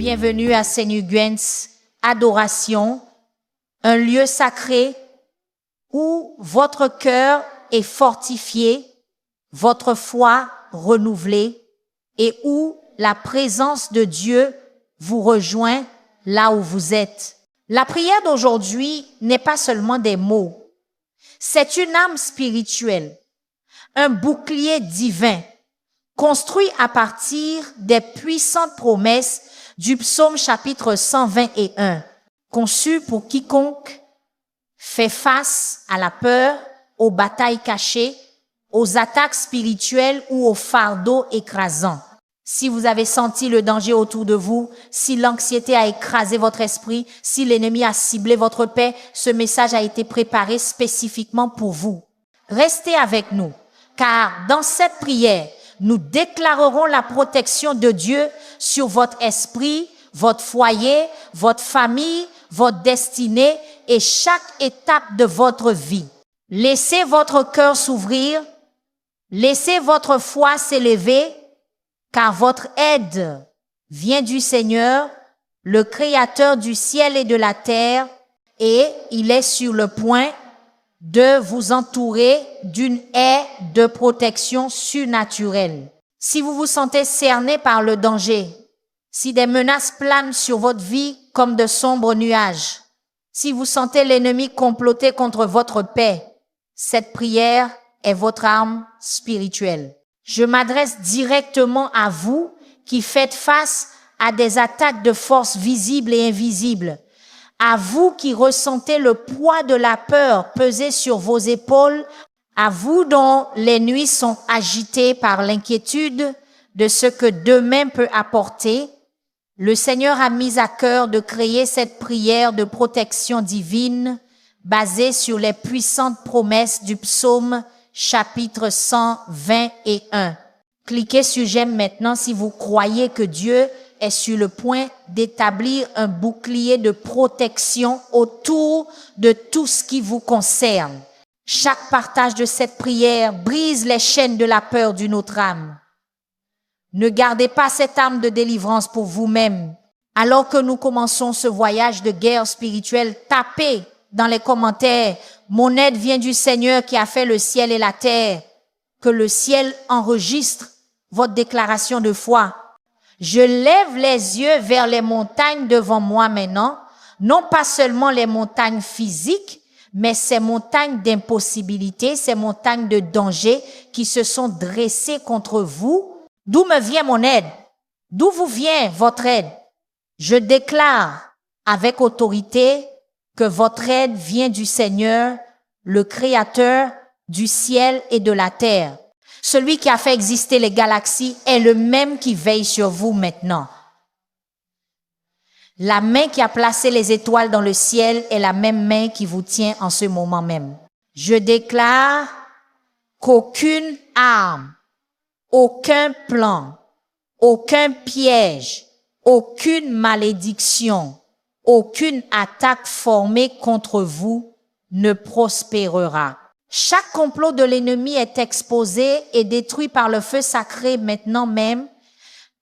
Bienvenue à Senugwens Adoration, un lieu sacré où votre cœur est fortifié, votre foi renouvelée et où la présence de Dieu vous rejoint là où vous êtes. La prière d'aujourd'hui n'est pas seulement des mots, c'est une âme spirituelle, un bouclier divin construit à partir des puissantes promesses du psaume chapitre 121, conçu pour quiconque fait face à la peur, aux batailles cachées, aux attaques spirituelles ou aux fardeaux écrasants. Si vous avez senti le danger autour de vous, si l'anxiété a écrasé votre esprit, si l'ennemi a ciblé votre paix, ce message a été préparé spécifiquement pour vous. Restez avec nous, car dans cette prière, nous déclarerons la protection de Dieu sur votre esprit, votre foyer, votre famille, votre destinée et chaque étape de votre vie. Laissez votre cœur s'ouvrir, laissez votre foi s'élever, car votre aide vient du Seigneur, le Créateur du ciel et de la terre, et il est sur le point de vous entourer d'une haie de protection surnaturelle. Si vous vous sentez cerné par le danger, si des menaces planent sur votre vie comme de sombres nuages, si vous sentez l'ennemi comploter contre votre paix, cette prière est votre arme spirituelle. Je m'adresse directement à vous qui faites face à des attaques de forces visibles et invisibles, à vous qui ressentez le poids de la peur peser sur vos épaules, à vous dont les nuits sont agitées par l'inquiétude de ce que demain peut apporter. Le Seigneur a mis à cœur de créer cette prière de protection divine basée sur les puissantes promesses du psaume chapitre 121. Cliquez sur j'aime maintenant si vous croyez que Dieu est sur le point d'établir un bouclier de protection autour de tout ce qui vous concerne. Chaque partage de cette prière brise les chaînes de la peur d'une autre âme. Ne gardez pas cette arme de délivrance pour vous-même. Alors que nous commençons ce voyage de guerre spirituelle, tapez dans les commentaires « Mon aide vient du Seigneur qui a fait le ciel et la terre ». Que le ciel enregistre votre déclaration de foi. Je lève les yeux vers les montagnes devant moi maintenant, non pas seulement les montagnes physiques, mais ces montagnes d'impossibilité, ces montagnes de danger qui se sont dressées contre vous. D'où me vient mon aide? D'où vous vient votre aide? Je déclare avec autorité que votre aide vient du Seigneur, le Créateur du ciel et de la terre. Celui qui a fait exister les galaxies est le même qui veille sur vous maintenant. La main qui a placé les étoiles dans le ciel est la même main qui vous tient en ce moment même. Je déclare qu'aucune arme, aucun plan, aucun piège, aucune malédiction, aucune attaque formée contre vous ne prospérera. Chaque complot de l'ennemi est exposé et détruit par le feu sacré maintenant même.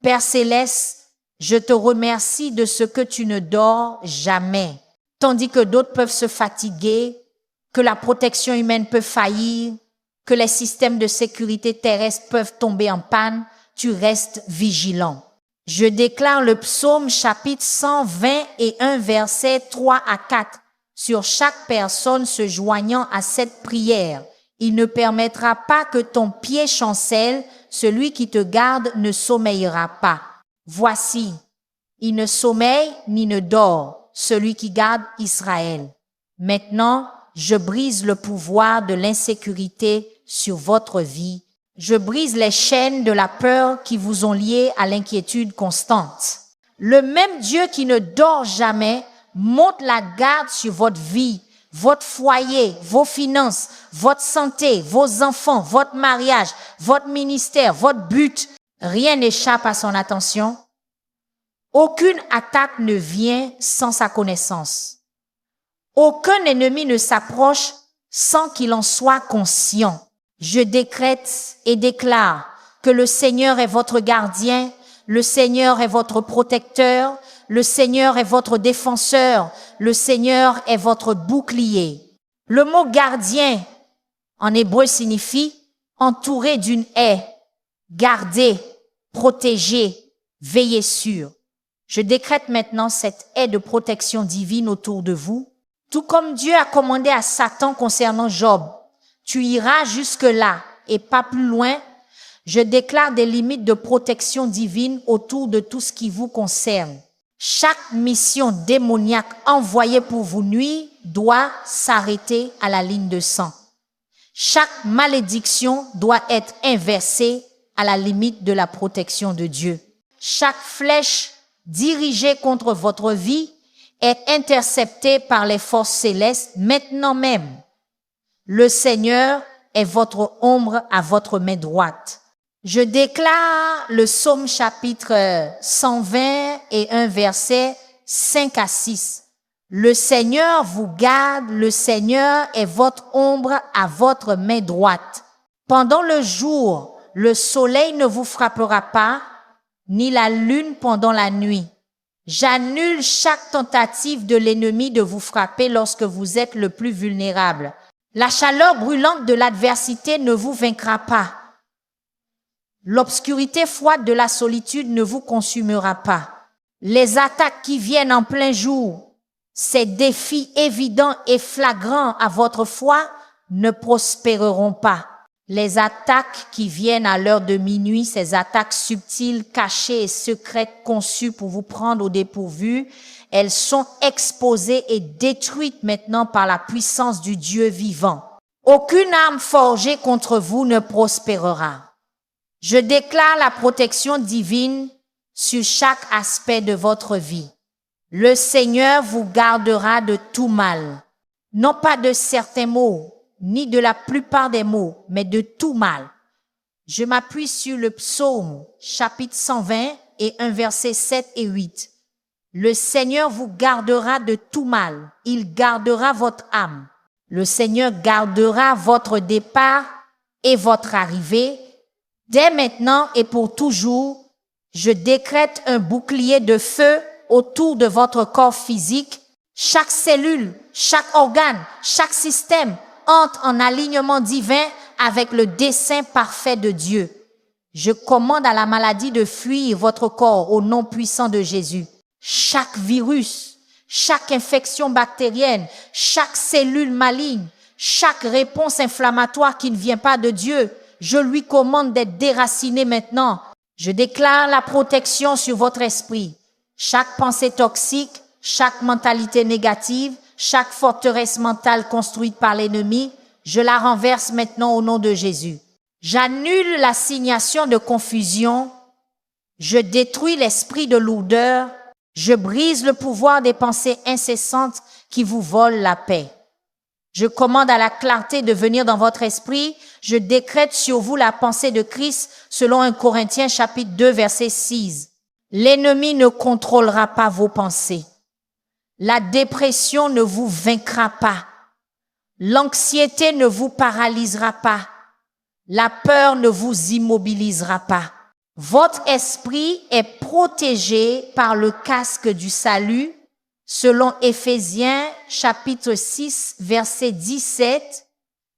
Père Céleste, je te remercie de ce que tu ne dors jamais. Tandis que d'autres peuvent se fatiguer, que la protection humaine peut faillir, que les systèmes de sécurité terrestre peuvent tomber en panne, tu restes vigilant. Je déclare le psaume chapitre 121 versets 3 à 4. Sur chaque personne se joignant à cette prière, il ne permettra pas que ton pied chancelle, celui qui te garde ne sommeillera pas. Voici, il ne sommeille ni ne dort, celui qui garde Israël. Maintenant, je brise le pouvoir de l'insécurité sur votre vie. Je brise les chaînes de la peur qui vous ont liés à l'inquiétude constante. Le même Dieu qui ne dort jamais monte la garde sur votre vie, votre foyer, vos finances, votre santé, vos enfants, votre mariage, votre ministère, votre but. Rien n'échappe à son attention. Aucune attaque ne vient sans sa connaissance. Aucun ennemi ne s'approche sans qu'il en soit conscient. Je décrète et déclare que le Seigneur est votre gardien, Le Seigneur est votre protecteur. Le Seigneur est votre défenseur. Le Seigneur est votre bouclier. Le mot gardien en hébreu signifie entouré d'une haie, garder, protéger, veiller sur. Je décrète maintenant cette haie de protection divine autour de vous, tout comme Dieu a commandé à Satan concernant Job. Tu iras jusque-là et pas plus loin. Je déclare des limites de protection divine autour de tout ce qui vous concerne. Chaque mission démoniaque envoyée pour vous nuire doit s'arrêter à la ligne de sang. Chaque malédiction doit être inversée à la limite de la protection de Dieu. Chaque flèche dirigée contre votre vie est interceptée par les forces célestes maintenant même. Le Seigneur est votre ombre à votre main droite. Je déclare le psaume chapitre 120 et 1 verset 5 à 6. Le Seigneur vous garde, le Seigneur est votre ombre à votre main droite. Pendant le jour, le soleil ne vous frappera pas, ni la lune pendant la nuit. J'annule chaque tentative de l'ennemi de vous frapper lorsque vous êtes le plus vulnérable. La chaleur brûlante de l'adversité ne vous vaincra pas. L'obscurité froide de la solitude ne vous consumera pas. Les attaques qui viennent en plein jour, ces défis évidents et flagrants à votre foi ne prospéreront pas. Les attaques qui viennent à l'heure de minuit, ces attaques subtiles, cachées et secrètes conçues pour vous prendre au dépourvu, elles sont exposées et détruites maintenant par la puissance du Dieu vivant. Aucune arme forgée contre vous ne prospérera. Je déclare la protection divine sur chaque aspect de votre vie. Le Seigneur vous gardera de tout mal, non pas de certains maux, ni de la plupart des maux, mais de tout mal. Je m'appuie sur le psaume, chapitre 120 et 1 verset 7 et 8. Le Seigneur vous gardera de tout mal. Il gardera votre âme. Le Seigneur gardera votre départ et votre arrivée. Dès maintenant et pour toujours, je décrète un bouclier de feu autour de votre corps physique. Chaque cellule, chaque organe, chaque système entre en alignement divin avec le dessein parfait de Dieu. Je commande à la maladie de fuir votre corps au nom puissant de Jésus. Chaque virus, chaque infection bactérienne, chaque cellule maligne, chaque réponse inflammatoire qui ne vient pas de Dieu, je lui commande d'être déraciné maintenant. Je déclare la protection sur votre esprit. Chaque pensée toxique, chaque mentalité négative, chaque forteresse mentale construite par l'ennemi, je la renverse maintenant au nom de Jésus. J'annule l'assignation de confusion, je détruis l'esprit de lourdeur, je brise le pouvoir des pensées incessantes qui vous volent la paix. Je commande à la clarté de venir dans votre esprit, je décrète sur vous la pensée de Christ selon 1 Corinthiens chapitre 2 verset 6. L'ennemi ne contrôlera pas vos pensées. La dépression ne vous vaincra pas. L'anxiété ne vous paralysera pas. La peur ne vous immobilisera pas. Votre esprit est protégé par le casque du salut, selon Éphésiens chapitre 6 verset 17.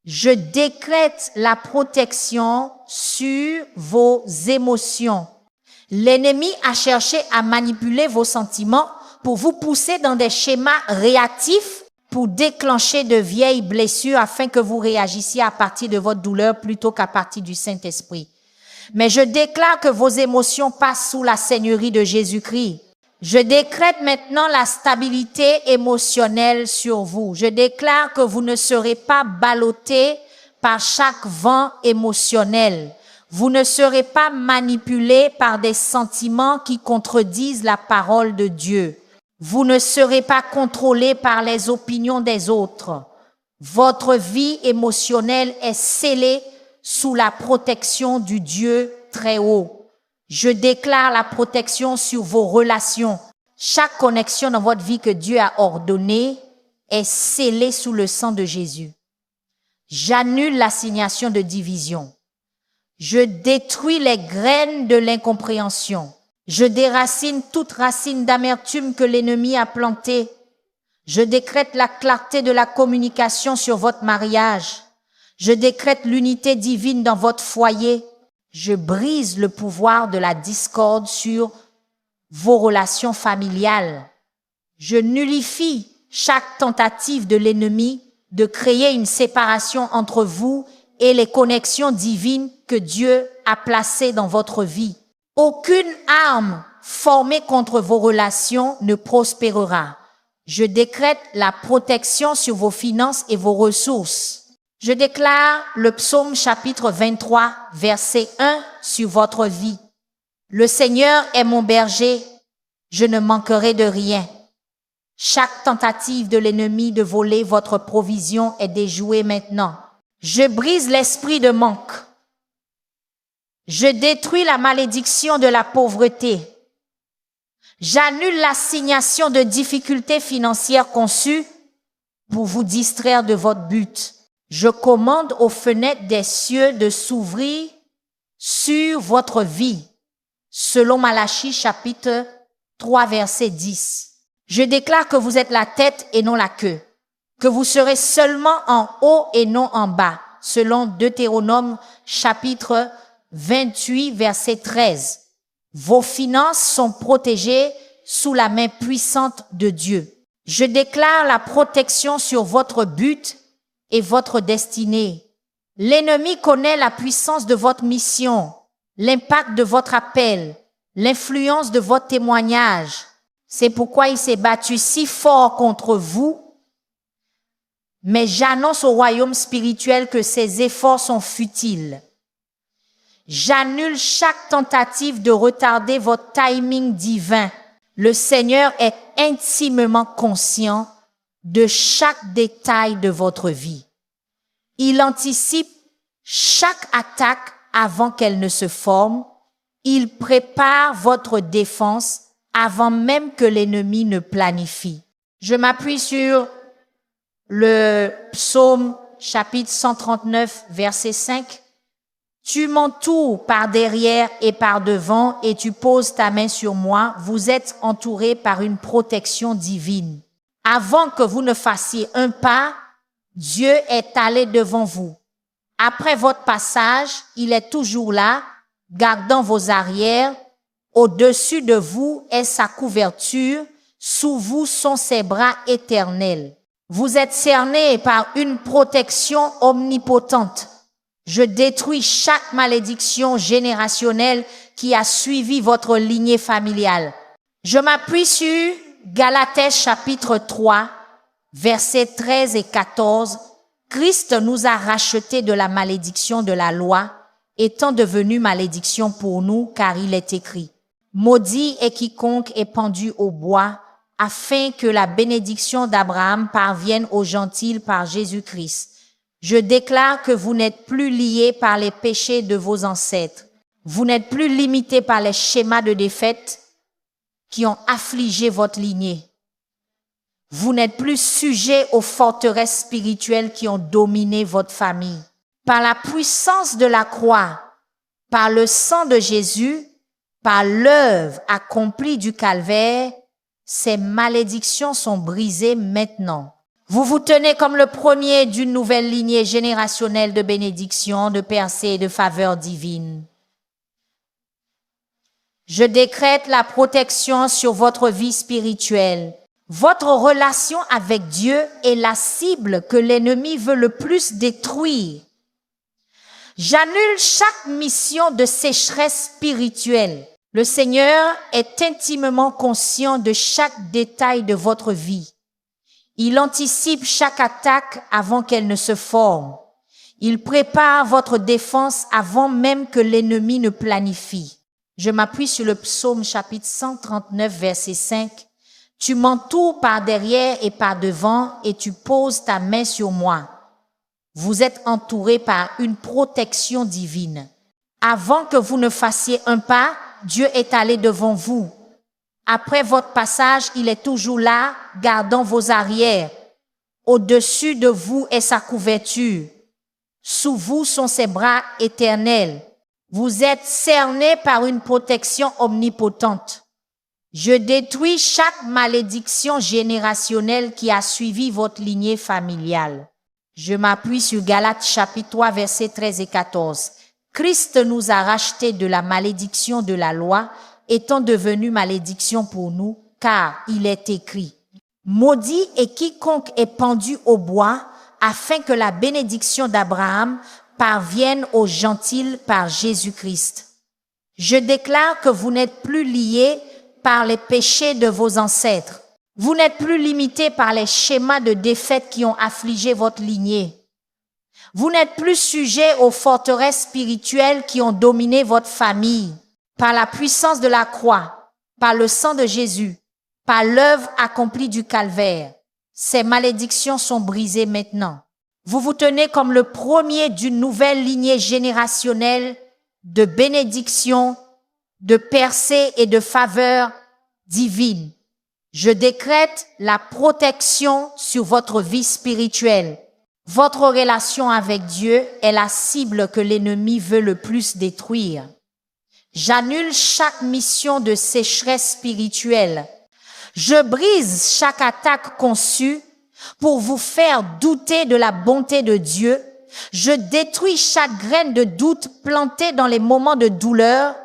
Je décrète la protection sur vos émotions. L'ennemi a cherché à manipuler vos sentiments pour vous pousser dans des schémas réactifs pour déclencher de vieilles blessures afin que vous réagissiez à partir de votre douleur plutôt qu'à partir du Saint-Esprit. Mais je déclare que vos émotions passent sous la seigneurie de Jésus-Christ. Je décrète maintenant la stabilité émotionnelle sur vous. Je déclare que vous ne serez pas ballottés par chaque vent émotionnel. Vous ne serez pas manipulés par des sentiments qui contredisent la parole de Dieu. Vous ne serez pas contrôlés par les opinions des autres. Votre vie émotionnelle est scellée sous la protection du Dieu très haut. Je déclare la protection sur vos relations. Chaque connexion dans votre vie que Dieu a ordonnée est scellée sous le sang de Jésus. J'annule l'assignation de division. Je détruis les graines de l'incompréhension. Je déracine toute racine d'amertume que l'ennemi a plantée. Je décrète la clarté de la communication sur votre mariage. Je décrète l'unité divine dans votre foyer. Je brise le pouvoir de la discorde sur vos relations familiales. Je nullifie chaque tentative de l'ennemi de créer une séparation entre vous et les connexions divines que Dieu a placées dans votre vie. Aucune arme formée contre vos relations ne prospérera. Je décrète la protection sur vos finances et vos ressources. Je déclare le psaume chapitre 23, verset 1 sur votre vie. Le Seigneur est mon berger, je ne manquerai de rien. Chaque tentative de l'ennemi de voler votre provision est déjouée maintenant. Je brise l'esprit de manque. Je détruis la malédiction de la pauvreté. J'annule l'assignation de difficultés financières conçues pour vous distraire de votre but. Je commande aux fenêtres des cieux de s'ouvrir sur votre vie, selon Malachie chapitre 3, verset 10. Je déclare que vous êtes la tête et non la queue, que vous serez seulement en haut et non en bas, selon Deutéronome chapitre 28, verset 13. Vos finances sont protégées sous la main puissante de Dieu. Je déclare la protection sur votre but et votre destinée. L'ennemi connaît la puissance de votre mission, l'impact de votre appel, l'influence de votre témoignage. C'est pourquoi il s'est battu si fort contre vous. Mais j'annonce au royaume spirituel que ses efforts sont futiles. J'annule chaque tentative de retarder votre timing divin. Le Seigneur est intimement conscient de chaque détail de votre vie. Il anticipe chaque attaque avant qu'elle ne se forme. Il prépare votre défense avant même que l'ennemi ne planifie. Je m'appuie sur le psaume chapitre 139, verset 5. Tu m'entoures par derrière et par devant et tu poses ta main sur moi. Vous êtes entourés par une protection divine. Avant que vous ne fassiez un pas, Dieu est allé devant vous. Après votre passage, il est toujours là, gardant vos arrières. Au-dessus de vous est sa couverture, sous vous sont ses bras éternels. Vous êtes cernés par une protection omnipotente. Je détruis chaque malédiction générationnelle qui a suivi votre lignée familiale. Je m'appuie sur Galates chapitre 3, versets 13 et 14. Christ nous a rachetés de la malédiction de la loi, étant devenu malédiction pour nous, car il est écrit: maudit est quiconque est pendu au bois, afin que la bénédiction d'Abraham parvienne aux gentils par Jésus-Christ. Je déclare que vous n'êtes plus liés par les péchés de vos ancêtres. Vous n'êtes plus limités par les schémas de défaite qui ont affligé votre lignée. Vous n'êtes plus sujets aux forteresses spirituelles qui ont dominé votre famille. Par la puissance de la croix, par le sang de Jésus, par l'œuvre accomplie du calvaire, ces malédictions sont brisées maintenant. Vous vous tenez comme le premier d'une nouvelle lignée générationnelle de bénédictions, de percées et de faveurs divines. Je décrète la protection sur votre vie spirituelle. Votre relation avec Dieu est la cible que l'ennemi veut le plus détruire. J'annule chaque mission de sécheresse spirituelle. Le Seigneur est intimement conscient de chaque détail de votre vie. Il anticipe chaque attaque avant qu'elle ne se forme. Il prépare votre défense avant même que l'ennemi ne planifie. Je m'appuie sur le psaume chapitre 139, verset 5. Tu m'entoures par derrière et par devant et tu poses ta main sur moi. Vous êtes entourés par une protection divine. Avant que vous ne fassiez un pas, Dieu est allé devant vous. Après votre passage, il est toujours là, gardant vos arrières. Au-dessus de vous est sa couverture. Sous vous sont ses bras éternels. Vous êtes cernés par une protection omnipotente. Je détruis chaque malédiction générationnelle qui a suivi votre lignée familiale. Je m'appuie sur Galates chapitre 3 versets 13 et 14. Christ nous a rachetés de la malédiction de la loi, étant devenu malédiction pour nous, car il est écrit: maudit est quiconque est pendu au bois, afin que la bénédiction d'Abraham parvienne aux gentils par Jésus-Christ. Je déclare que vous n'êtes plus liés par les péchés de vos ancêtres. Vous n'êtes plus limités par les schémas de défaite qui ont affligé votre lignée. Vous n'êtes plus sujets aux forteresses spirituelles qui ont dominé votre famille. Par la puissance de la croix, par le sang de Jésus, par l'œuvre accomplie du calvaire, ces malédictions sont brisées maintenant. Vous vous tenez comme le premier d'une nouvelle lignée générationnelle de bénédictions, de percées et de faveurs divines. Je décrète la protection sur votre vie spirituelle. Votre relation avec Dieu est la cible que l'ennemi veut le plus détruire. J'annule chaque mission de sécheresse spirituelle. Je brise chaque attaque conçue pour vous faire douter de la bonté de Dieu. Je détruis chaque graine de doute plantée dans les moments de douleur.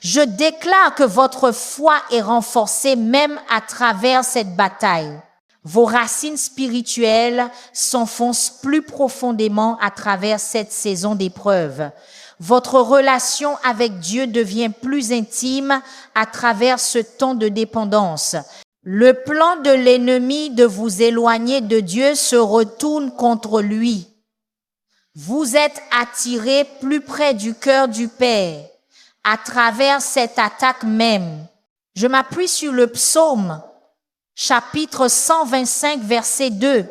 Je déclare que votre foi est renforcée même à travers cette bataille. Vos racines spirituelles s'enfoncent plus profondément à travers cette saison d'épreuve. Votre relation avec Dieu devient plus intime à travers ce temps de dépendance. Le plan de l'ennemi de vous éloigner de Dieu se retourne contre lui. Vous êtes attirés plus près du cœur du Père à travers cette attaque même. Je m'appuie sur le psaume, chapitre 125, verset 2.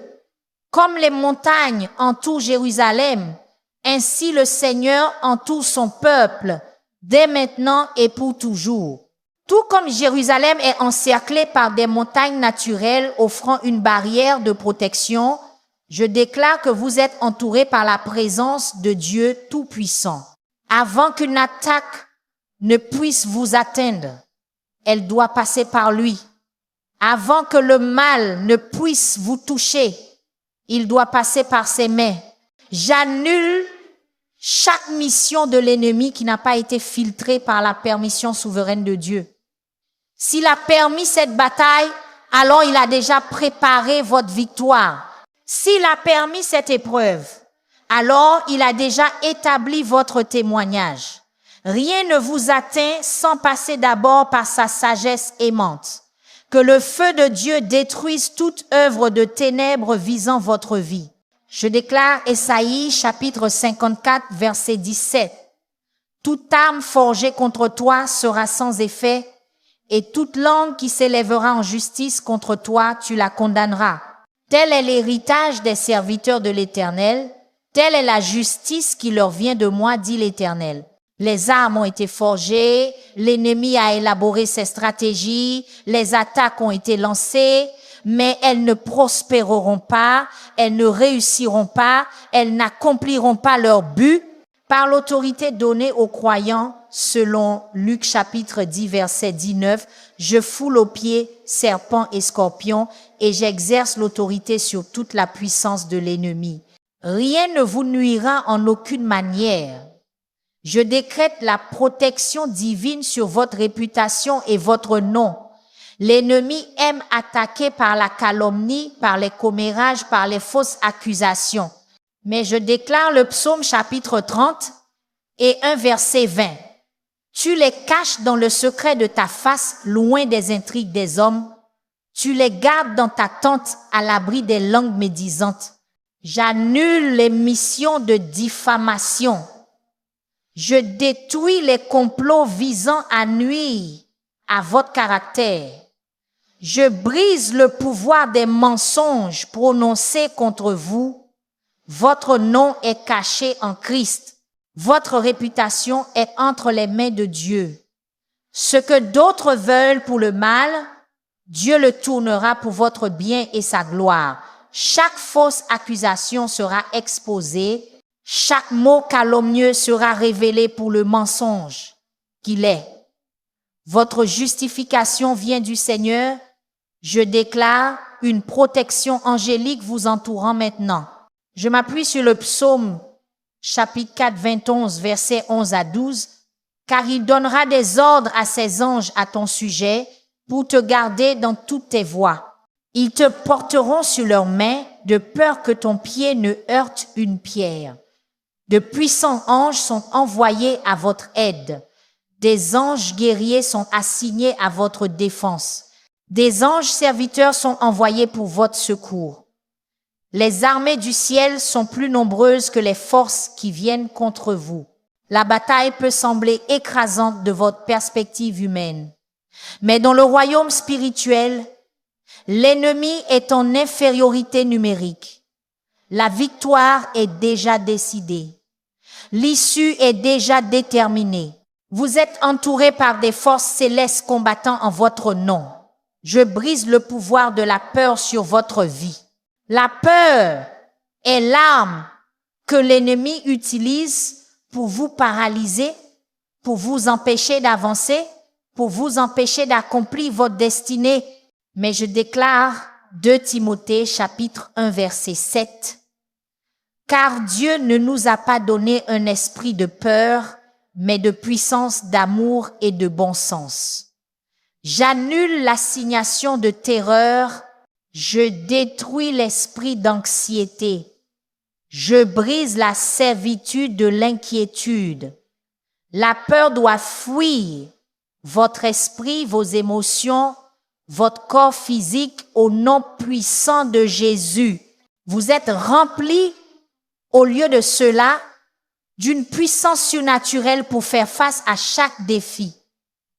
Comme les montagnes entourent Jérusalem, ainsi le Seigneur entoure son peuple, dès maintenant et pour toujours. Tout comme Jérusalem est encerclée par des montagnes naturelles offrant une barrière de protection, je déclare que vous êtes entourés par la présence de Dieu Tout-Puissant. Avant qu'une attaque ne puisse vous atteindre, elle doit passer par lui. Avant que le mal ne puisse vous toucher, il doit passer par ses mains. J'annule chaque mission de l'ennemi qui n'a pas été filtrée par la permission souveraine de Dieu. S'il a permis cette bataille, alors il a déjà préparé votre victoire. S'il a permis cette épreuve, alors il a déjà établi votre témoignage. Rien ne vous atteint sans passer d'abord par sa sagesse aimante. Que le feu de Dieu détruise toute œuvre de ténèbres visant votre vie. Je déclare Ésaïe chapitre 54 verset 17. Toute arme forgée contre toi sera sans effet, et toute langue qui s'élèvera en justice contre toi, tu la condamneras. Tel est l'héritage des serviteurs de l'Éternel, telle est la justice qui leur vient de moi, dit l'Éternel. Les armes ont été forgées, l'ennemi a élaboré ses stratégies, les attaques ont été lancées, mais elles ne prospéreront pas, elles ne réussiront pas, elles n'accompliront pas leur but par l'autorité donnée aux croyants. Selon Luc chapitre 10 verset 19, je foule aux pieds serpents et scorpions et j'exerce l'autorité sur toute la puissance de l'ennemi. Rien ne vous nuira en aucune manière. Je décrète la protection divine sur votre réputation et votre nom. L'ennemi aime attaquer par la calomnie, par les commérages, par les fausses accusations. Mais je déclare le psaume chapitre 30 et 1 verset 20. Tu les caches dans le secret de ta face, loin des intrigues des hommes. Tu les gardes dans ta tente, à l'abri des langues médisantes. J'annule les missions de diffamation. Je détruis les complots visant à nuire à votre caractère. Je brise le pouvoir des mensonges prononcés contre vous. Votre nom est caché en Christ. Votre réputation est entre les mains de Dieu. Ce que d'autres veulent pour le mal, Dieu le tournera pour votre bien et sa gloire. Chaque fausse accusation sera exposée Chaque mot calomnieux sera révélé pour le mensonge qu'il est. Votre justification vient du Seigneur. Je déclare une protection angélique vous entourant maintenant. Je m'appuie sur le psaume chapitre 4, 21, versets 11 à 12, car il donnera des ordres à ses anges à ton sujet pour te garder dans toutes tes voies. Ils te porteront sur leurs mains de peur que ton pied ne heurte une pierre. De puissants anges sont envoyés à votre aide. Des anges guerriers sont assignés à votre défense. Des anges serviteurs sont envoyés pour votre secours. Les armées du ciel sont plus nombreuses que les forces qui viennent contre vous. La bataille peut sembler écrasante de votre perspective humaine. Mais dans le royaume spirituel, l'ennemi est en infériorité numérique. La victoire est déjà décidée. L'issue est déjà déterminée. Vous êtes entouré par des forces célestes combattant en votre nom. Je brise le pouvoir de la peur sur votre vie. La peur est l'arme que l'ennemi utilise pour vous paralyser, pour vous empêcher d'avancer, pour vous empêcher d'accomplir votre destinée. Mais je déclare 2 Timothée chapitre 1 verset 7. Car Dieu ne nous a pas donné un esprit de peur, mais de puissance, d'amour et de bon sens. J'annule l'assignation de terreur, je détruis l'esprit d'anxiété, je brise la servitude de l'inquiétude. La peur doit fuir votre esprit, vos émotions, votre corps physique au nom puissant de Jésus. Vous êtes remplis, au lieu de cela, d'une puissance surnaturelle pour faire face à chaque défi.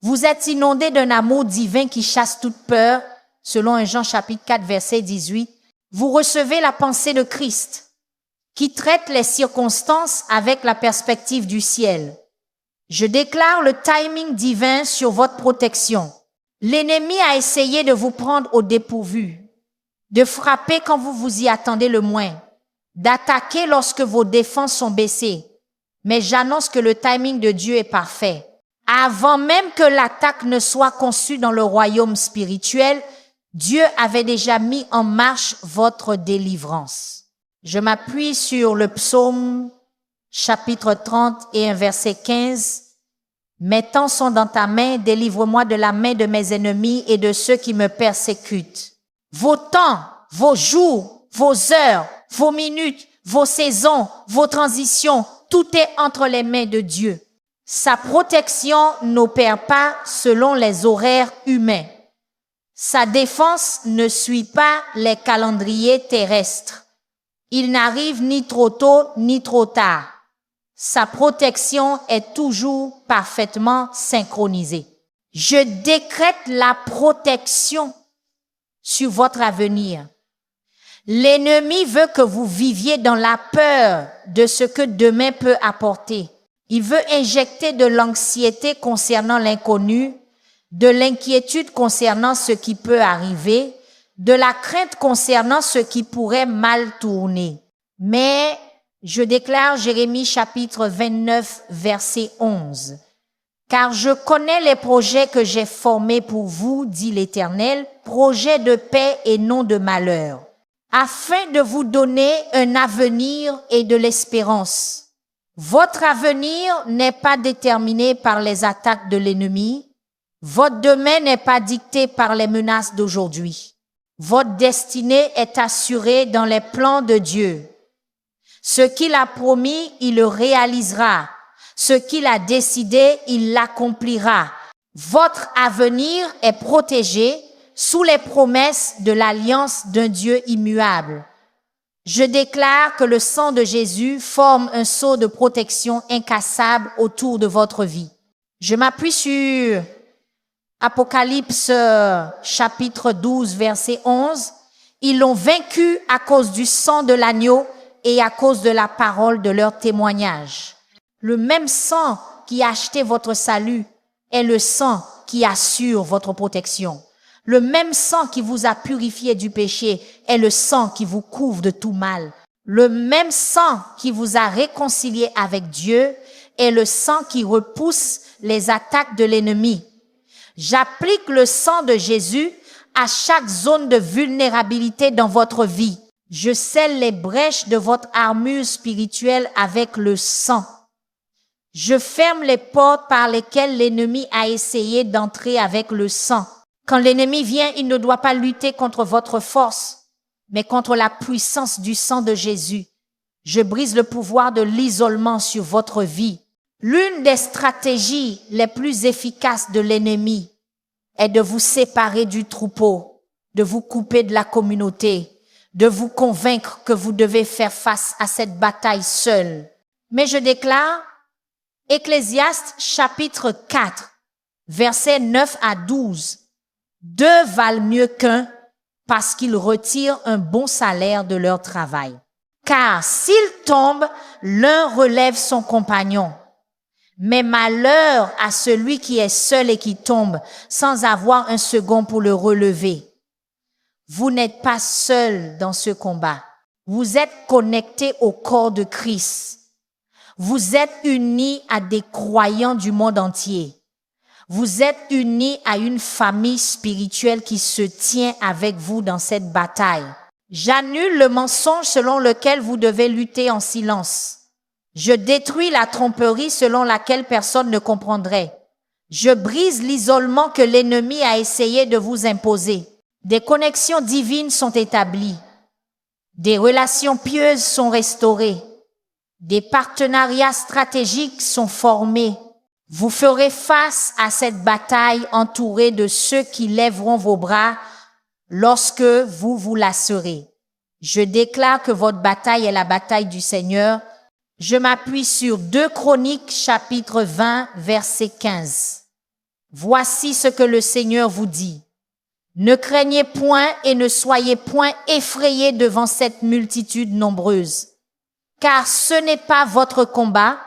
Vous êtes inondés d'un amour divin qui chasse toute peur, selon 1 Jean chapitre 4 verset 18. Vous recevez la pensée de Christ, qui traite les circonstances avec la perspective du ciel. Je déclare le timing divin sur votre protection. L'ennemi a essayé de vous prendre au dépourvu, de frapper quand vous vous y attendez le moins, d'attaquer lorsque vos défenses sont baissées. Mais j'annonce que le timing de Dieu est parfait. Avant même que l'attaque ne soit conçue dans le royaume spirituel, Dieu avait déjà mis en marche votre délivrance. Je m'appuie sur le psaume chapitre 30 et un verset 15. Mes temps sont dans ta main, délivre-moi de la main de mes ennemis et de ceux qui me persécutent. Vos temps, vos jours, vos heures, vos minutes, vos saisons, vos transitions, tout est entre les mains de Dieu. Sa protection n'opère pas selon les horaires humains. Sa défense ne suit pas les calendriers terrestres. Il n'arrive ni trop tôt ni trop tard. Sa protection est toujours parfaitement synchronisée. Je décrète la protection sur votre avenir. L'ennemi veut que vous viviez dans la peur de ce que demain peut apporter. Il veut injecter de l'anxiété concernant l'inconnu, de l'inquiétude concernant ce qui peut arriver, de la crainte concernant ce qui pourrait mal tourner. Mais je déclare Jérémie chapitre 29 verset 11. Car je connais les projets que j'ai formés pour vous, dit l'Éternel, projets de paix et non de malheur, afin de vous donner un avenir et de l'espérance. Votre avenir n'est pas déterminé par les attaques de l'ennemi. Votre demain n'est pas dicté par les menaces d'aujourd'hui. Votre destinée est assurée dans les plans de Dieu. Ce qu'il a promis, il le réalisera. Ce qu'il a décidé, il l'accomplira. Votre avenir est protégé sous les promesses de l'alliance d'un Dieu immuable. Je déclare que le sang de Jésus forme un sceau de protection incassable autour de votre vie. Je m'appuie sur Apocalypse chapitre 12 verset 11. Ils l'ont vaincu à cause du sang de l'agneau et à cause de la parole de leur témoignage. Le même sang qui a acheté votre salut est le sang qui assure votre protection. Le même sang qui vous a purifié du péché est le sang qui vous couvre de tout mal. Le même sang qui vous a réconcilié avec Dieu est le sang qui repousse les attaques de l'ennemi. J'applique le sang de Jésus à chaque zone de vulnérabilité dans votre vie. Je scelle les brèches de votre armure spirituelle avec le sang. Je ferme les portes par lesquelles l'ennemi a essayé d'entrer avec le sang. Quand l'ennemi vient, il ne doit pas lutter contre votre force, mais contre la puissance du sang de Jésus. Je brise le pouvoir de l'isolement sur votre vie. L'une des stratégies les plus efficaces de l'ennemi est de vous séparer du troupeau, de vous couper de la communauté, de vous convaincre que vous devez faire face à cette bataille seul. Mais je déclare, Ecclésiaste chapitre 4, versets 9 à 12, deux valent mieux qu'un parce qu'ils retirent un bon salaire de leur travail. Car s'ils tombent, l'un relève son compagnon. Mais malheur à celui qui est seul et qui tombe sans avoir un second pour le relever. Vous n'êtes pas seul dans ce combat. Vous êtes connectés au corps de Christ. Vous êtes unis à des croyants du monde entier. Vous êtes unis à une famille spirituelle qui se tient avec vous dans cette bataille. J'annule le mensonge selon lequel vous devez lutter en silence. Je détruis la tromperie selon laquelle personne ne comprendrait. Je brise l'isolement que l'ennemi a essayé de vous imposer. Des connexions divines sont établies. Des relations pieuses sont restaurées. Des partenariats stratégiques sont formés. Vous ferez face à cette bataille entourée de ceux qui lèveront vos bras lorsque vous vous lasserez. Je déclare que votre bataille est la bataille du Seigneur. Je m'appuie sur 2 Chroniques chapitre 20 verset 15. Voici ce que le Seigneur vous dit. Ne craignez point et ne soyez point effrayés devant cette multitude nombreuse. Car ce n'est pas votre combat,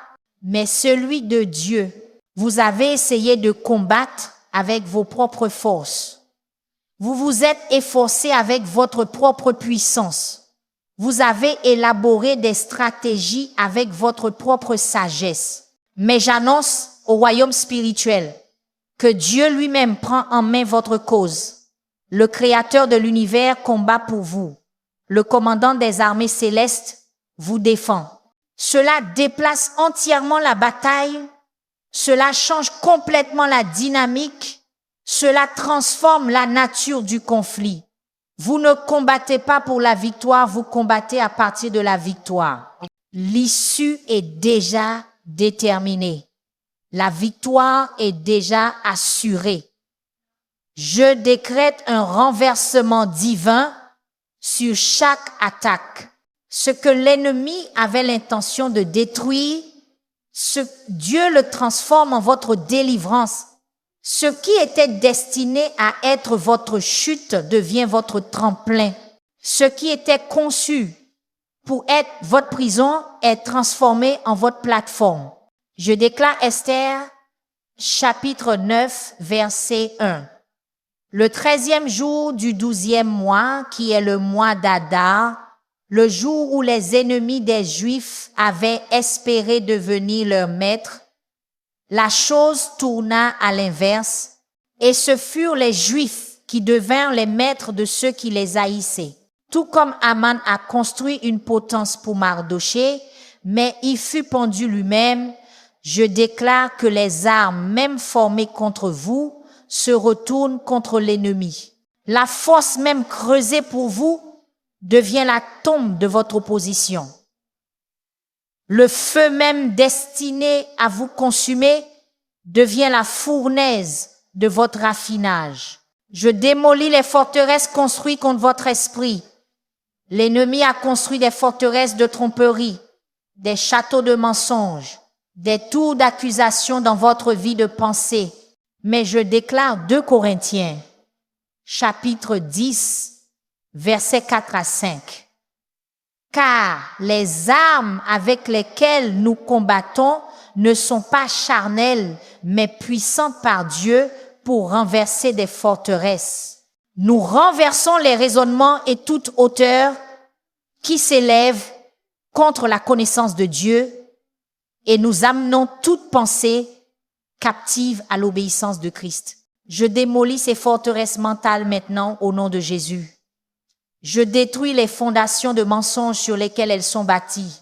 mais celui de Dieu. Vous avez essayé de combattre avec vos propres forces. Vous vous êtes efforcé avec votre propre puissance. Vous avez élaboré des stratégies avec votre propre sagesse. Mais j'annonce au royaume spirituel que Dieu lui-même prend en main votre cause. Le Créateur de l'univers combat pour vous. Le commandant des armées célestes vous défend. Cela déplace entièrement la bataille. Cela change complètement la dynamique. Cela transforme la nature du conflit. Vous ne combattez pas pour la victoire, vous combattez à partir de la victoire. L'issue est déjà déterminée. La victoire est déjà assurée. Je décrète un renversement divin sur chaque attaque. Ce que l'ennemi avait l'intention de détruire, Dieu le transforme en votre délivrance. Ce qui était destiné à être votre chute devient votre tremplin. Ce qui était conçu pour être votre prison est transformé en votre plateforme. Je déclare Esther, chapitre 9, verset 1. Le 13e jour du 12e mois, qui est le mois d'Adar, le jour où les ennemis des Juifs avaient espéré devenir leur maître, la chose tourna à l'inverse, et ce furent les Juifs qui devinrent les maîtres de ceux qui les haïssaient. Tout comme Aman a construit une potence pour Mardoché, mais il fut pendu lui-même, je déclare que les armes, même formées contre vous, se retournent contre l'ennemi. La force même creusée pour vous devient la tombe de votre opposition. Le feu même destiné à vous consumer devient la fournaise de votre raffinage. Je démolis les forteresses construites contre votre esprit. L'ennemi a construit des forteresses de tromperie, des châteaux de mensonges, des tours d'accusation dans votre vie de pensée. Mais je déclare 2 Corinthiens, chapitre 10, versets 4 à 5. Car les armes avec lesquelles nous combattons ne sont pas charnelles, mais puissantes par Dieu pour renverser des forteresses. Nous renversons les raisonnements et toute hauteur qui s'élève contre la connaissance de Dieu et nous amenons toute pensée captive à l'obéissance de Christ. Je démolis ces forteresses mentales maintenant au nom de Jésus. Je détruis les fondations de mensonges sur lesquelles elles sont bâties.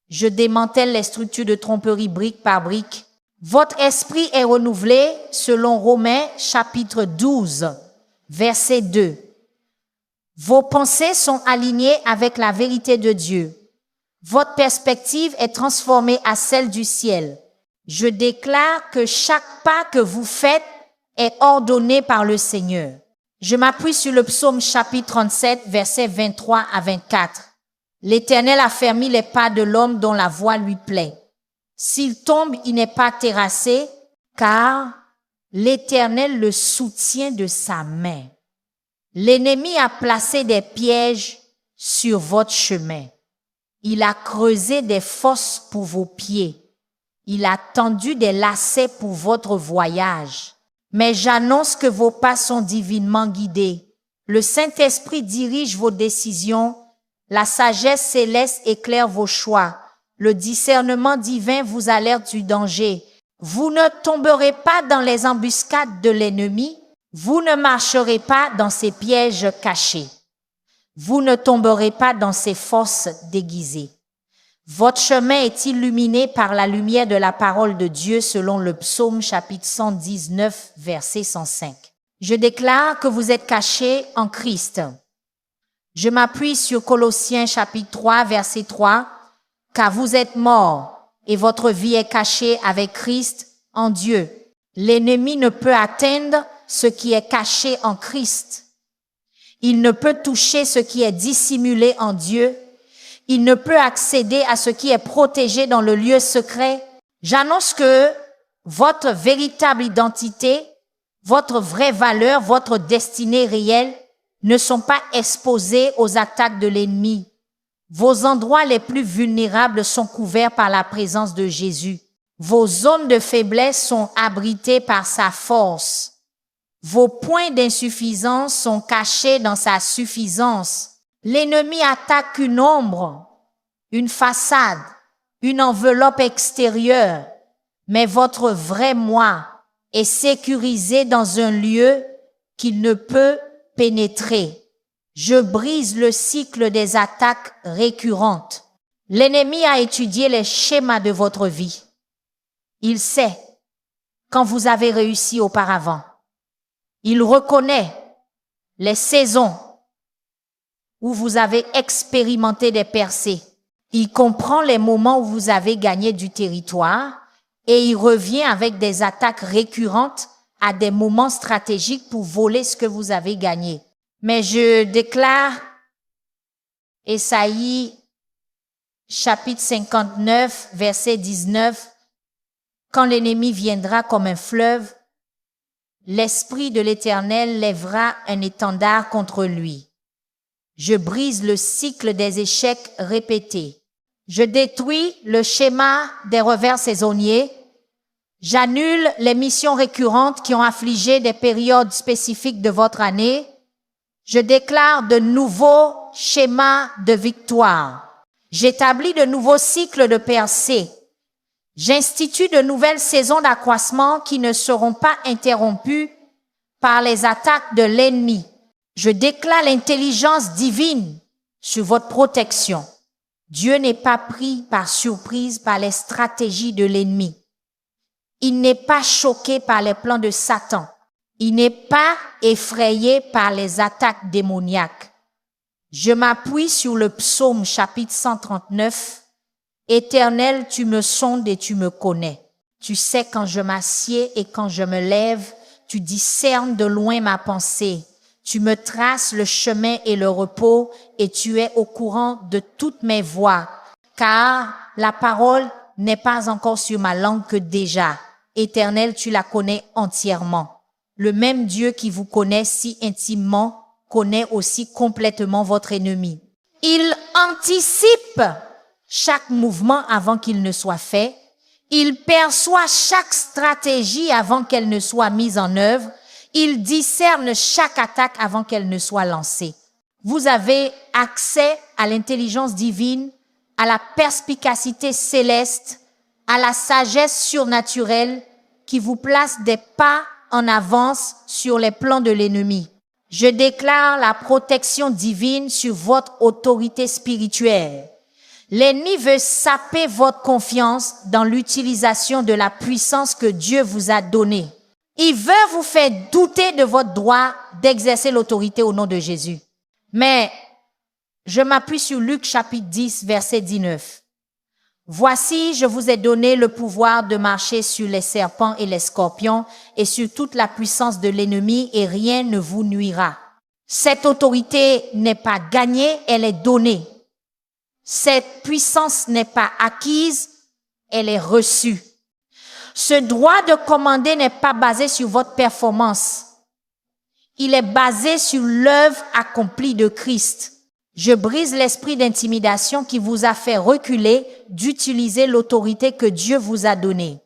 Je démantèle les structures de tromperie brique par brique. Votre esprit est renouvelé selon Romains chapitre 12, verset 2. Vos pensées sont alignées avec la vérité de Dieu. Votre perspective est transformée à celle du ciel. Je déclare que chaque pas que vous faites est ordonné par le Seigneur. Je m'appuie sur le psaume chapitre 37, versets 23 à 24. L'Éternel affermit les pas de l'homme dont la voie lui plaît. S'il tombe, il n'est pas terrassé, car l'Éternel le soutient de sa main. L'ennemi a placé des pièges sur votre chemin. Il a creusé des fosses pour vos pieds. Il a tendu des lacets pour votre voyage. Mais j'annonce que vos pas sont divinement guidés. Le Saint-Esprit dirige vos décisions. La sagesse céleste éclaire vos choix. Le discernement divin vous alerte du danger. Vous ne tomberez pas dans les embuscades de l'ennemi. Vous ne marcherez pas dans ses pièges cachés. Vous ne tomberez pas dans ses fosses déguisées. Votre chemin est illuminé par la lumière de la parole de Dieu selon le psaume chapitre 119, verset 105. Je déclare que vous êtes cachés en Christ. Je m'appuie sur Colossiens chapitre 3, verset 3, car vous êtes morts et votre vie est cachée avec Christ en Dieu. L'ennemi ne peut atteindre ce qui est caché en Christ. Il ne peut toucher ce qui est dissimulé en Dieu. Il ne peut accéder à ce qui est protégé dans le lieu secret. J'annonce que votre véritable identité, votre vraie valeur, votre destinée réelle ne sont pas exposés aux attaques de l'ennemi. Vos endroits les plus vulnérables sont couverts par la présence de Jésus. Vos zones de faiblesse sont abritées par sa force. Vos points d'insuffisance sont cachés dans sa suffisance. L'ennemi attaque une ombre, une façade, une enveloppe extérieure, mais votre vrai moi est sécurisé dans un lieu qu'il ne peut pénétrer. Je brise le cycle des attaques récurrentes. L'ennemi a étudié les schémas de votre vie. Il sait quand vous avez réussi auparavant. Il reconnaît les saisons où vous avez expérimenté des percées. Il comprend les moments où vous avez gagné du territoire et il revient avec des attaques récurrentes à des moments stratégiques pour voler ce que vous avez gagné. Mais je déclare Ésaïe chapitre 59, verset 19, quand l'ennemi viendra comme un fleuve, l'Esprit de l'Éternel lèvera un étendard contre lui. Je brise le cycle des échecs répétés. Je détruis le schéma des revers saisonniers. J'annule les missions récurrentes qui ont affligé des périodes spécifiques de votre année. Je déclare de nouveaux schémas de victoire. J'établis de nouveaux cycles de percée. J'institue de nouvelles saisons d'accroissement qui ne seront pas interrompues par les attaques de l'ennemi. Je déclare l'intelligence divine sur votre protection. Dieu n'est pas pris par surprise par les stratégies de l'ennemi. Il n'est pas choqué par les plans de Satan. Il n'est pas effrayé par les attaques démoniaques. Je m'appuie sur le psaume chapitre 139. Éternel, tu me sondes et tu me connais. Tu sais quand je m'assieds et quand je me lève. Tu discernes de loin ma pensée. Tu me traces le chemin et le repos et tu es au courant de toutes mes voies. Car la parole n'est pas encore sur ma langue que déjà. Éternel, tu la connais entièrement. Le même Dieu qui vous connaît si intimement connaît aussi complètement votre ennemi. Il anticipe chaque mouvement avant qu'il ne soit fait. Il perçoit chaque stratégie avant qu'elle ne soit mise en œuvre. Il discerne chaque attaque avant qu'elle ne soit lancée. Vous avez accès à l'intelligence divine à la perspicacité céleste, à la sagesse surnaturelle qui vous place des pas en avance sur les plans de l'ennemi. Je déclare la protection divine sur votre autorité spirituelle. L'ennemi veut saper votre confiance dans l'utilisation de la puissance que Dieu vous a donnée. Il veut vous faire douter de votre droit d'exercer l'autorité au nom de Jésus. Mais je m'appuie sur Luc chapitre 10, verset 19. Voici, je vous ai donné le pouvoir de marcher sur les serpents et les scorpions et sur toute la puissance de l'ennemi et rien ne vous nuira. Cette autorité n'est pas gagnée, elle est donnée. Cette puissance n'est pas acquise, elle est reçue. Ce droit de commander n'est pas basé sur votre performance. Il est basé sur l'œuvre accomplie de Christ. Je brise l'esprit d'intimidation qui vous a fait reculer d'utiliser l'autorité que Dieu vous a donnée.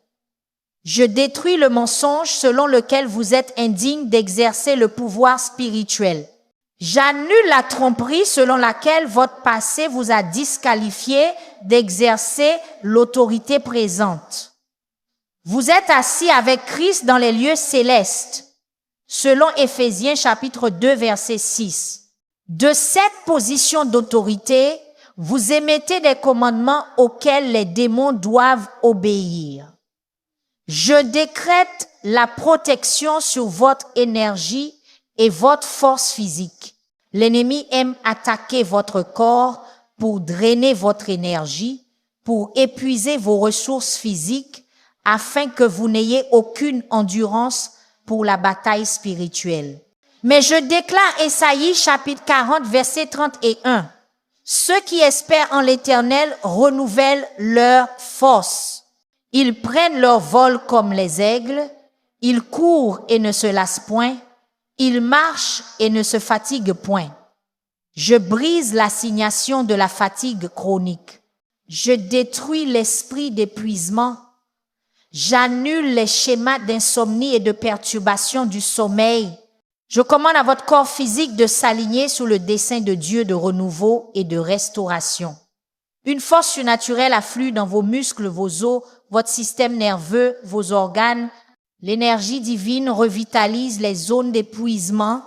Je détruis le mensonge selon lequel vous êtes indigne d'exercer le pouvoir spirituel. J'annule la tromperie selon laquelle votre passé vous a disqualifié d'exercer l'autorité présente. Vous êtes assis avec Christ dans les lieux célestes, selon Éphésiens chapitre 2 verset 6. De cette position d'autorité, vous émettez des commandements auxquels les démons doivent obéir. Je décrète la protection sur votre énergie et votre force physique. L'ennemi aime attaquer votre corps pour drainer votre énergie, pour épuiser vos ressources physiques, afin que vous n'ayez aucune endurance pour la bataille spirituelle. Mais je déclare Ésaïe chapitre 40 verset 31. Ceux qui espèrent en l'Éternel renouvellent leur force. Ils prennent leur vol comme les aigles, ils courent et ne se lassent point, ils marchent et ne se fatiguent point. Je brise l'assignation de la fatigue chronique. Je détruis l'esprit d'épuisement. J'annule les schémas d'insomnie et de perturbation du sommeil. Je commande à votre corps physique de s'aligner sous le dessein de Dieu de renouveau et de restauration. Une force surnaturelle afflue dans vos muscles, vos os, votre système nerveux, vos organes. L'énergie divine revitalise les zones d'épuisement.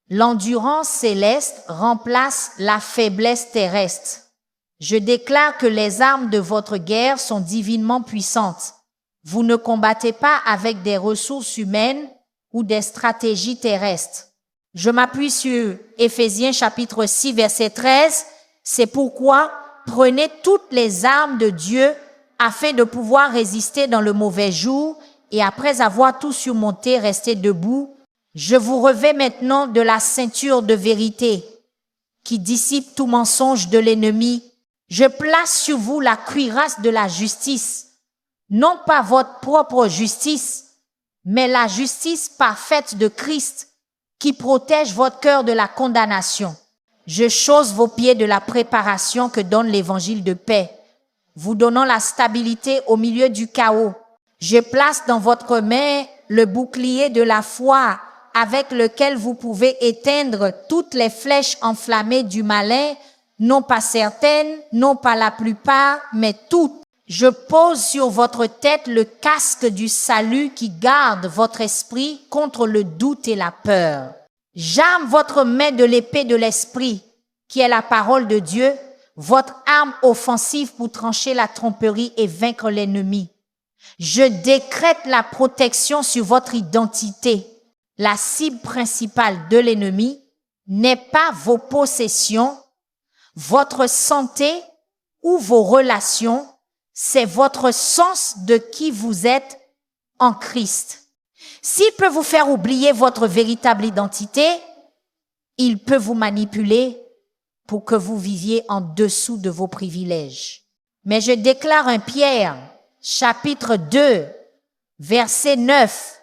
L'endurance céleste remplace la faiblesse terrestre. Je déclare que les armes de votre guerre sont divinement puissantes. Vous ne combattez pas avec des ressources humaines ou des stratégies terrestres. Je m'appuie sur Éphésiens chapitre 6 verset 13. C'est pourquoi prenez toutes les armes de Dieu afin de pouvoir résister dans le mauvais jour et après avoir tout surmonté, restez debout. Je vous revêts maintenant de la ceinture de vérité qui dissipe tout mensonge de l'ennemi. Je place sur vous la cuirasse de la justice, non pas votre propre justice, mais la justice parfaite de Christ qui protège votre cœur de la condamnation. Je chausse vos pieds de la préparation que donne l'évangile de paix, vous donnant la stabilité au milieu du chaos. Je place dans votre main le bouclier de la foi avec lequel vous pouvez éteindre toutes les flèches enflammées du malin, non pas certaines, non pas la plupart, mais toutes. Je pose sur votre tête le casque du salut qui garde votre esprit contre le doute et la peur. J'arme votre main de l'épée de l'esprit, qui est la parole de Dieu, votre arme offensive pour trancher la tromperie et vaincre l'ennemi. Je décrète la protection sur votre identité. La cible principale de l'ennemi n'est pas vos possessions, votre santé ou vos relations, c'est votre sens de qui vous êtes en Christ. S'il peut vous faire oublier votre véritable identité, il peut vous manipuler pour que vous viviez en dessous de vos privilèges. Mais je déclare un Pierre, chapitre 2, verset 9.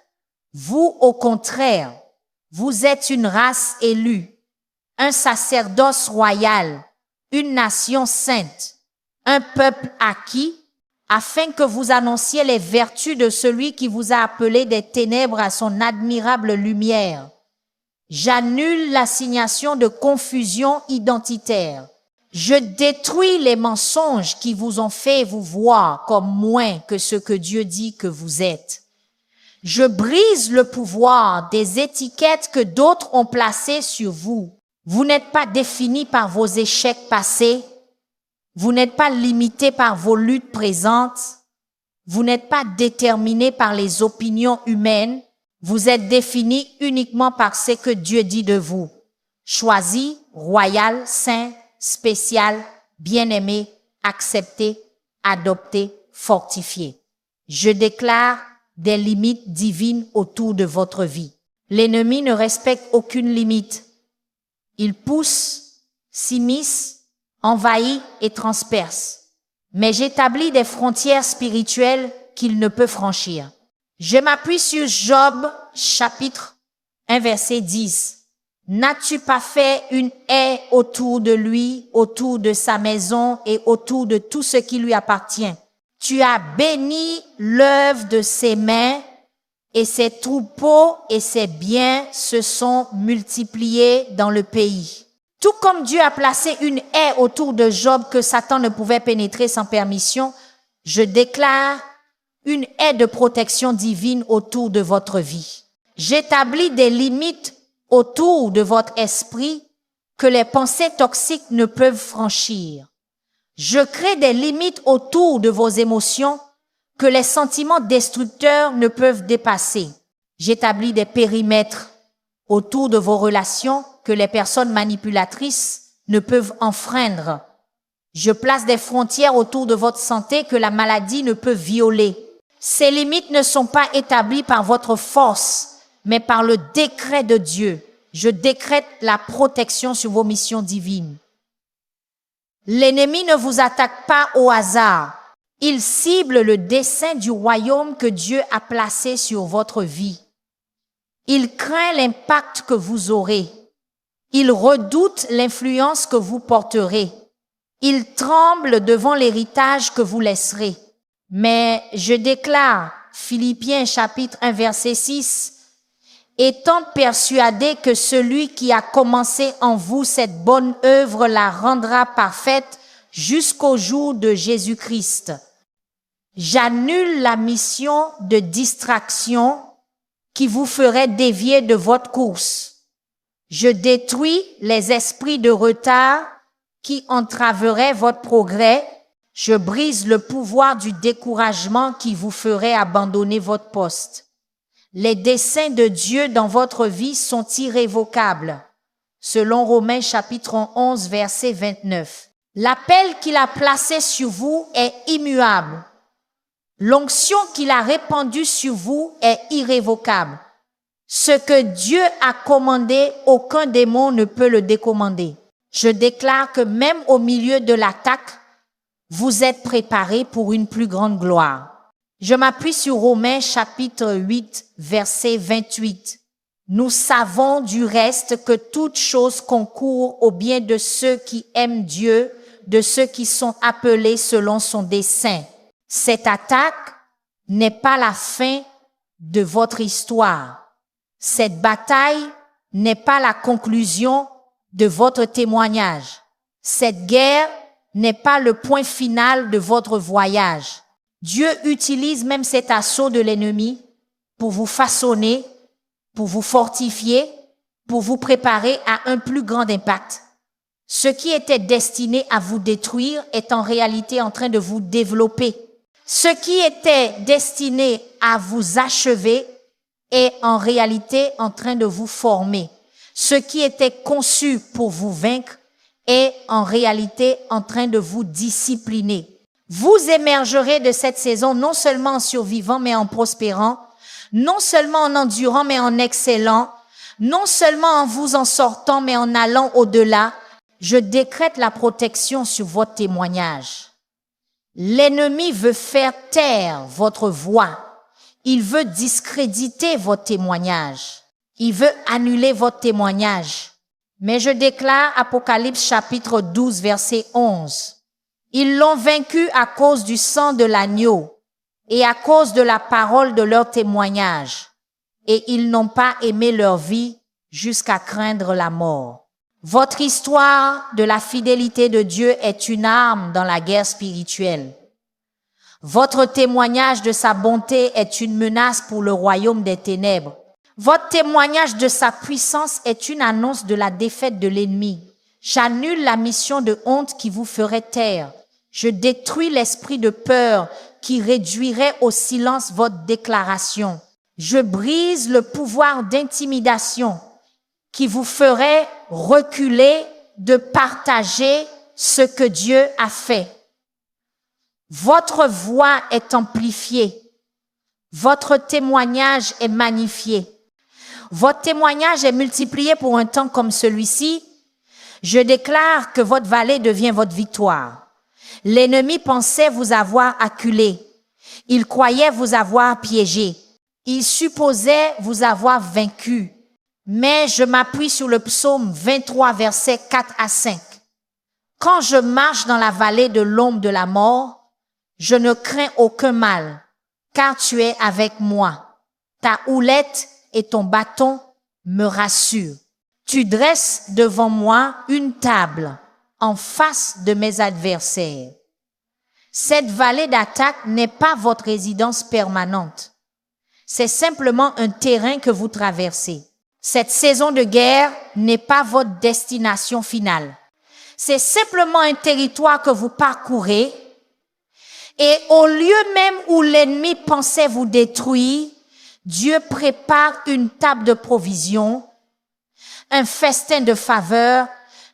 Vous, au contraire, vous êtes une race élue, un sacerdoce royal, une nation sainte, un peuple acquis, afin que vous annonciez les vertus de celui qui vous a appelé des ténèbres à son admirable lumière. J'annule l'assignation de confusion identitaire. Je détruis les mensonges qui vous ont fait vous voir comme moins que ce que Dieu dit que vous êtes. Je brise le pouvoir des étiquettes que d'autres ont placées sur vous. Vous n'êtes pas défini par vos échecs passés. Vous n'êtes pas limité par vos luttes présentes. Vous n'êtes pas déterminé par les opinions humaines. Vous êtes défini uniquement par ce que Dieu dit de vous. Choisi, royal, saint, spécial, bien-aimé, accepté, adopté, fortifié. Je déclare des limites divines autour de votre vie. L'ennemi ne respecte aucune limite. Il pousse, s'immisce, envahit et transperce. Mais j'établis des frontières spirituelles qu'il ne peut franchir. Je m'appuie sur Job, chapitre 1, verset 10. N'as-tu pas fait une haie autour de lui, autour de sa maison et autour de tout ce qui lui appartient? Tu as béni l'œuvre de ses mains et ses troupeaux et ses biens se sont multipliés dans le pays. Tout comme Dieu a placé une haie autour de Job que Satan ne pouvait pénétrer sans permission, je déclare une haie de protection divine autour de votre vie. J'établis des limites autour de votre esprit que les pensées toxiques ne peuvent franchir. Je crée des limites autour de vos émotions que les sentiments destructeurs ne peuvent dépasser. J'établis des périmètres autour de vos relations que les personnes manipulatrices ne peuvent enfreindre. Je place des frontières autour de votre santé que la maladie ne peut violer. Ces limites ne sont pas établies par votre force, mais par le décret de Dieu. Je décrète la protection sur vos missions divines. L'ennemi ne vous attaque pas au hasard. Il cible le dessein du royaume que Dieu a placé sur votre vie. Il craint l'impact que vous aurez. Il redoute l'influence que vous porterez. Il tremble devant l'héritage que vous laisserez. Mais je déclare, Philippiens chapitre 1 verset 6, étant persuadé que celui qui a commencé en vous cette bonne œuvre la rendra parfaite jusqu'au jour de Jésus-Christ. J'annule la mission de distraction qui vous ferait dévier de votre course. Je détruis les esprits de retard qui entraveraient votre progrès. Je brise le pouvoir du découragement qui vous ferait abandonner votre poste. Les desseins de Dieu dans votre vie sont irrévocables, selon Romains chapitre 11, verset 29. L'appel qu'il a placé sur vous est immuable. L'onction qu'il a répandue sur vous est irrévocable. Ce que Dieu a commandé, aucun démon ne peut le décommander. Je déclare que même au milieu de l'attaque, vous êtes préparés pour une plus grande gloire. Je m'appuie sur Romains chapitre 8, verset 28. Nous savons du reste que toute chose concourt au bien de ceux qui aiment Dieu, de ceux qui sont appelés selon son dessein. Cette attaque n'est pas la fin de votre histoire. Cette bataille n'est pas la conclusion de votre témoignage. Cette guerre n'est pas le point final de votre voyage. Dieu utilise même cet assaut de l'ennemi pour vous façonner, pour vous fortifier, pour vous préparer à un plus grand impact. Ce qui était destiné à vous détruire est en réalité en train de vous développer. Ce qui était destiné à vous achever est en réalité en train de vous former. Ce qui était conçu pour vous vaincre est en réalité en train de vous discipliner. Vous émergerez de cette saison non seulement en survivant, mais en prospérant, non seulement en endurant, mais en excellant, non seulement en vous en sortant, mais en allant au-delà. Je décrète la protection sur votre témoignage. L'ennemi veut faire taire votre voix. Il veut discréditer votre témoignage. Il veut annuler votre témoignage. Mais je déclare Apocalypse chapitre 12, verset 11. Ils l'ont vaincu à cause du sang de l'agneau et à cause de la parole de leur témoignage. Et ils n'ont pas aimé leur vie jusqu'à craindre la mort. Votre histoire de la fidélité de Dieu est une arme dans la guerre spirituelle. Votre témoignage de sa bonté est une menace pour le royaume des ténèbres. Votre témoignage de sa puissance est une annonce de la défaite de l'ennemi. J'annule la mission de honte qui vous ferait taire. Je détruis l'esprit de peur qui réduirait au silence votre déclaration. Je brise le pouvoir d'intimidation qui vous ferait reculer de partager ce que Dieu a fait. Votre voix est amplifiée. Votre témoignage est magnifié. Votre témoignage est multiplié pour un temps comme celui-ci. Je déclare que votre vallée devient votre victoire. L'ennemi pensait vous avoir acculé. Il croyait vous avoir piégé. Il supposait vous avoir vaincu. Mais je m'appuie sur le psaume 23, versets 4 à 5. Quand je marche dans la vallée de l'ombre de la mort, je ne crains aucun mal, car tu es avec moi. Ta houlette et ton bâton me rassurent. Tu dresses devant moi une table en face de mes adversaires. Cette vallée d'attaque n'est pas votre résidence permanente. C'est simplement un terrain que vous traversez. Cette saison de guerre n'est pas votre destination finale. C'est simplement un territoire que vous parcourez. Et au lieu même où l'ennemi pensait vous détruire, Dieu prépare une table de provision, un festin de faveur,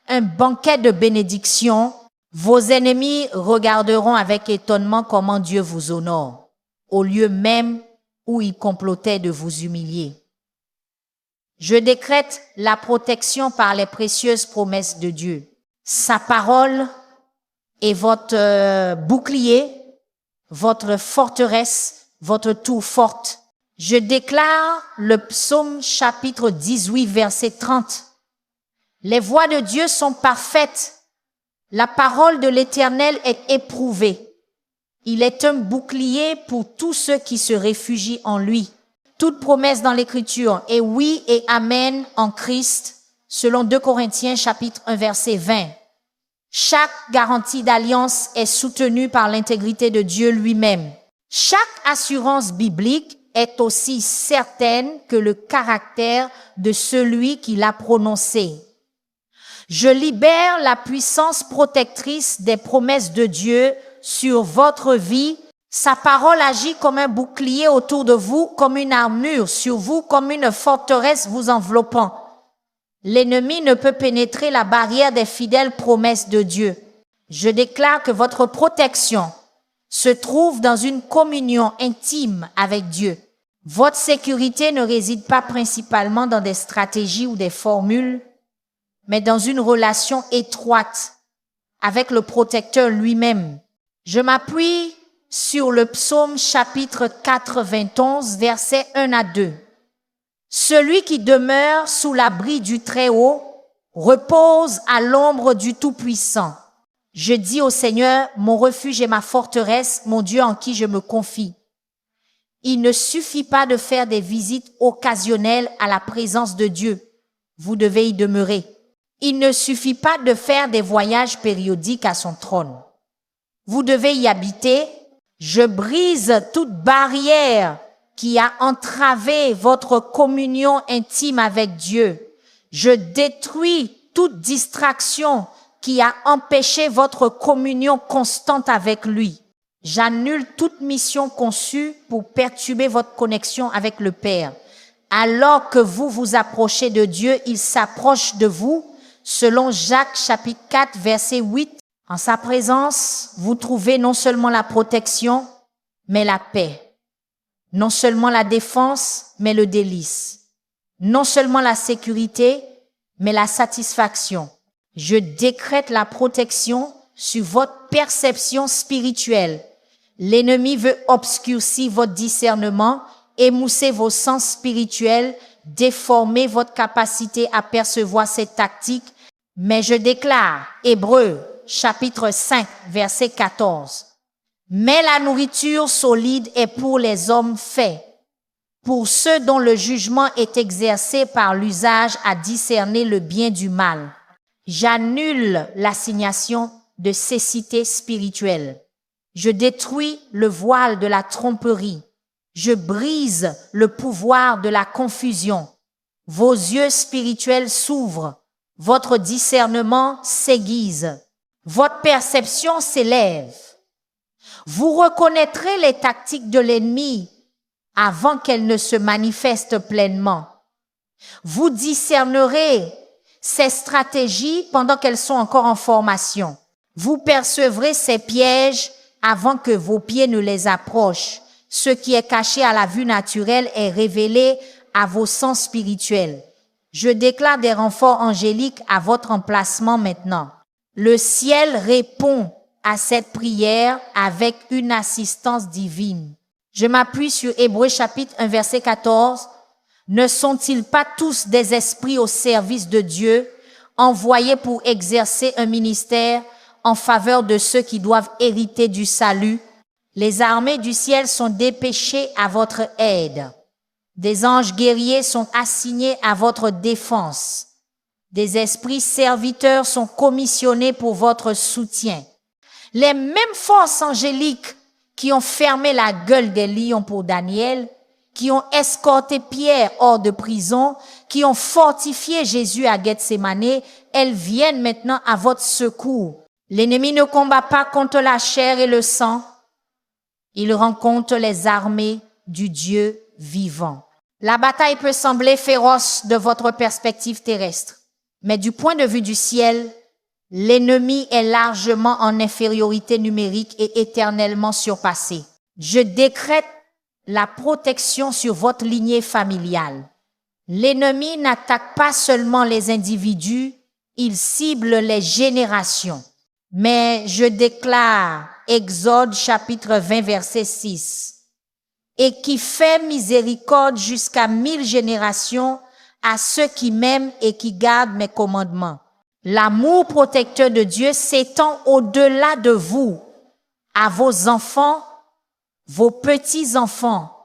un banquet de bénédiction. Vos ennemis regarderont avec étonnement comment Dieu vous honore, au lieu même où il complotait de vous humilier. Je décrète la protection par les précieuses promesses de Dieu. Sa parole est votre bouclier, votre forteresse, votre tour forte. Je déclare le psaume chapitre 18, verset 30. Les voies de Dieu sont parfaites. La parole de l'Éternel est éprouvée. Il est un bouclier pour tous ceux qui se réfugient en lui. Toute promesse dans l'Écriture est oui et amen en Christ, selon 2 Corinthiens chapitre 1, verset 20. Chaque garantie d'alliance est soutenue par l'intégrité de Dieu lui-même. Chaque assurance biblique est aussi certaine que le caractère de celui qui l'a prononcée. Je libère la puissance protectrice des promesses de Dieu sur votre vie. Sa parole agit comme un bouclier autour de vous, comme une armure sur vous, comme une forteresse vous enveloppant. L'ennemi ne peut pénétrer la barrière des fidèles promesses de Dieu. Je déclare que votre protection se trouve dans une communion intime avec Dieu. Votre sécurité ne réside pas principalement dans des stratégies ou des formules, mais dans une relation étroite avec le protecteur lui-même. Je m'appuie sur le psaume chapitre 91, versets 1 à 2. Celui qui demeure sous l'abri du Très-Haut repose à l'ombre du Tout-Puissant. Je dis au Seigneur, mon refuge et ma forteresse, mon Dieu en qui je me confie. Il ne suffit pas de faire des visites occasionnelles à la présence de Dieu. Vous devez y demeurer. Il ne suffit pas de faire des voyages périodiques à son trône. Vous devez y habiter. Je brise toute barrière qui a entravé votre communion intime avec Dieu. Je détruis toute distraction qui a empêché votre communion constante avec lui. J'annule toute mission conçue pour perturber votre connexion avec le Père. Alors que vous vous approchez de Dieu, il s'approche de vous. Selon Jacques chapitre 4, verset 8, en sa présence, vous trouvez non seulement la protection, mais la paix. Non seulement la défense, mais le délice. Non seulement la sécurité, mais la satisfaction. Je décrète la protection sur votre perception spirituelle. L'ennemi veut obscurcir votre discernement, émousser vos sens spirituels, déformer votre capacité à percevoir ces tactiques. Mais je déclare, Hébreux, chapitre 5, verset 14. Mais la nourriture solide est pour les hommes faits, pour ceux dont le jugement est exercé par l'usage à discerner le bien du mal. J'annule l'assignation de cécité spirituelle. Je détruis le voile de la tromperie. Je brise le pouvoir de la confusion. Vos yeux spirituels s'ouvrent. Votre discernement s'aiguise. Votre perception s'élève. Vous reconnaîtrez les tactiques de l'ennemi avant qu'elles ne se manifestent pleinement. Vous discernerez ses stratégies pendant qu'elles sont encore en formation. Vous percevrez ses pièges avant que vos pieds ne les approchent. Ce qui est caché à la vue naturelle est révélé à vos sens spirituels. Je déclare des renforts angéliques à votre emplacement maintenant. Le ciel répond à cette prière avec une assistance divine. Je m'appuie sur Hébreux chapitre 1 verset 14. Ne sont-ils pas tous des esprits au service de Dieu, envoyés pour exercer un ministère en faveur de ceux qui doivent hériter du salut? Les armées du ciel sont dépêchées à votre aide. Des anges guerriers sont assignés à votre défense. Des esprits serviteurs sont commissionnés pour votre soutien. Les mêmes forces angéliques qui ont fermé la gueule des lions pour Daniel, qui ont escorté Pierre hors de prison, qui ont fortifié Jésus à Gethsémane, elles viennent maintenant à votre secours. L'ennemi ne combat pas contre la chair et le sang. Il rencontre les armées du Dieu vivant. La bataille peut sembler féroce de votre perspective terrestre, mais du point de vue du ciel, l'ennemi est largement en infériorité numérique et éternellement surpassé. Je décrète la protection sur votre lignée familiale. L'ennemi n'attaque pas seulement les individus, il cible les générations. Mais je déclare, Exode chapitre 20 verset 6, et qui fait miséricorde jusqu'à 1000 générations à ceux qui m'aiment et qui gardent mes commandements. L'amour protecteur de Dieu s'étend au-delà de vous, à vos enfants, vos petits-enfants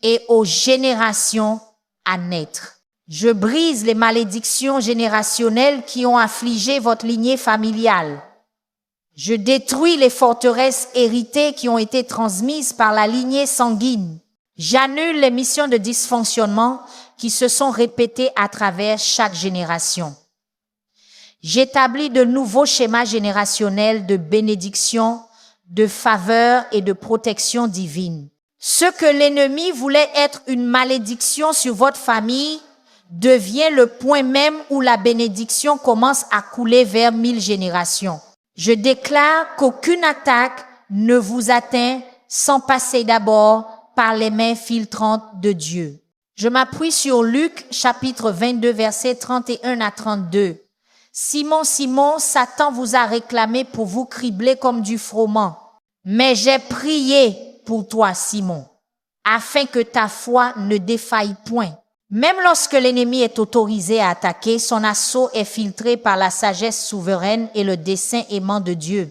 et aux générations à naître. Je brise les malédictions générationnelles qui ont affligé votre lignée familiale. Je détruis les forteresses héritées qui ont été transmises par la lignée sanguine. J'annule les missions de dysfonctionnement qui se sont répétées à travers chaque génération. J'établis de nouveaux schémas générationnels de bénédiction, de faveur et de protection divine. Ce que l'ennemi voulait être une malédiction sur votre famille devient le point même où la bénédiction commence à couler vers 1000 générations. Je déclare qu'aucune attaque ne vous atteint sans passer d'abord par les mains filtrantes de Dieu. Je m'appuie sur Luc chapitre 22 versets 31 à 32. Simon, Simon, Satan vous a réclamé pour vous cribler comme du froment. Mais j'ai prié pour toi, Simon, afin que ta foi ne défaille point. Même lorsque l'ennemi est autorisé à attaquer, son assaut est filtré par la sagesse souveraine et le dessein aimant de Dieu.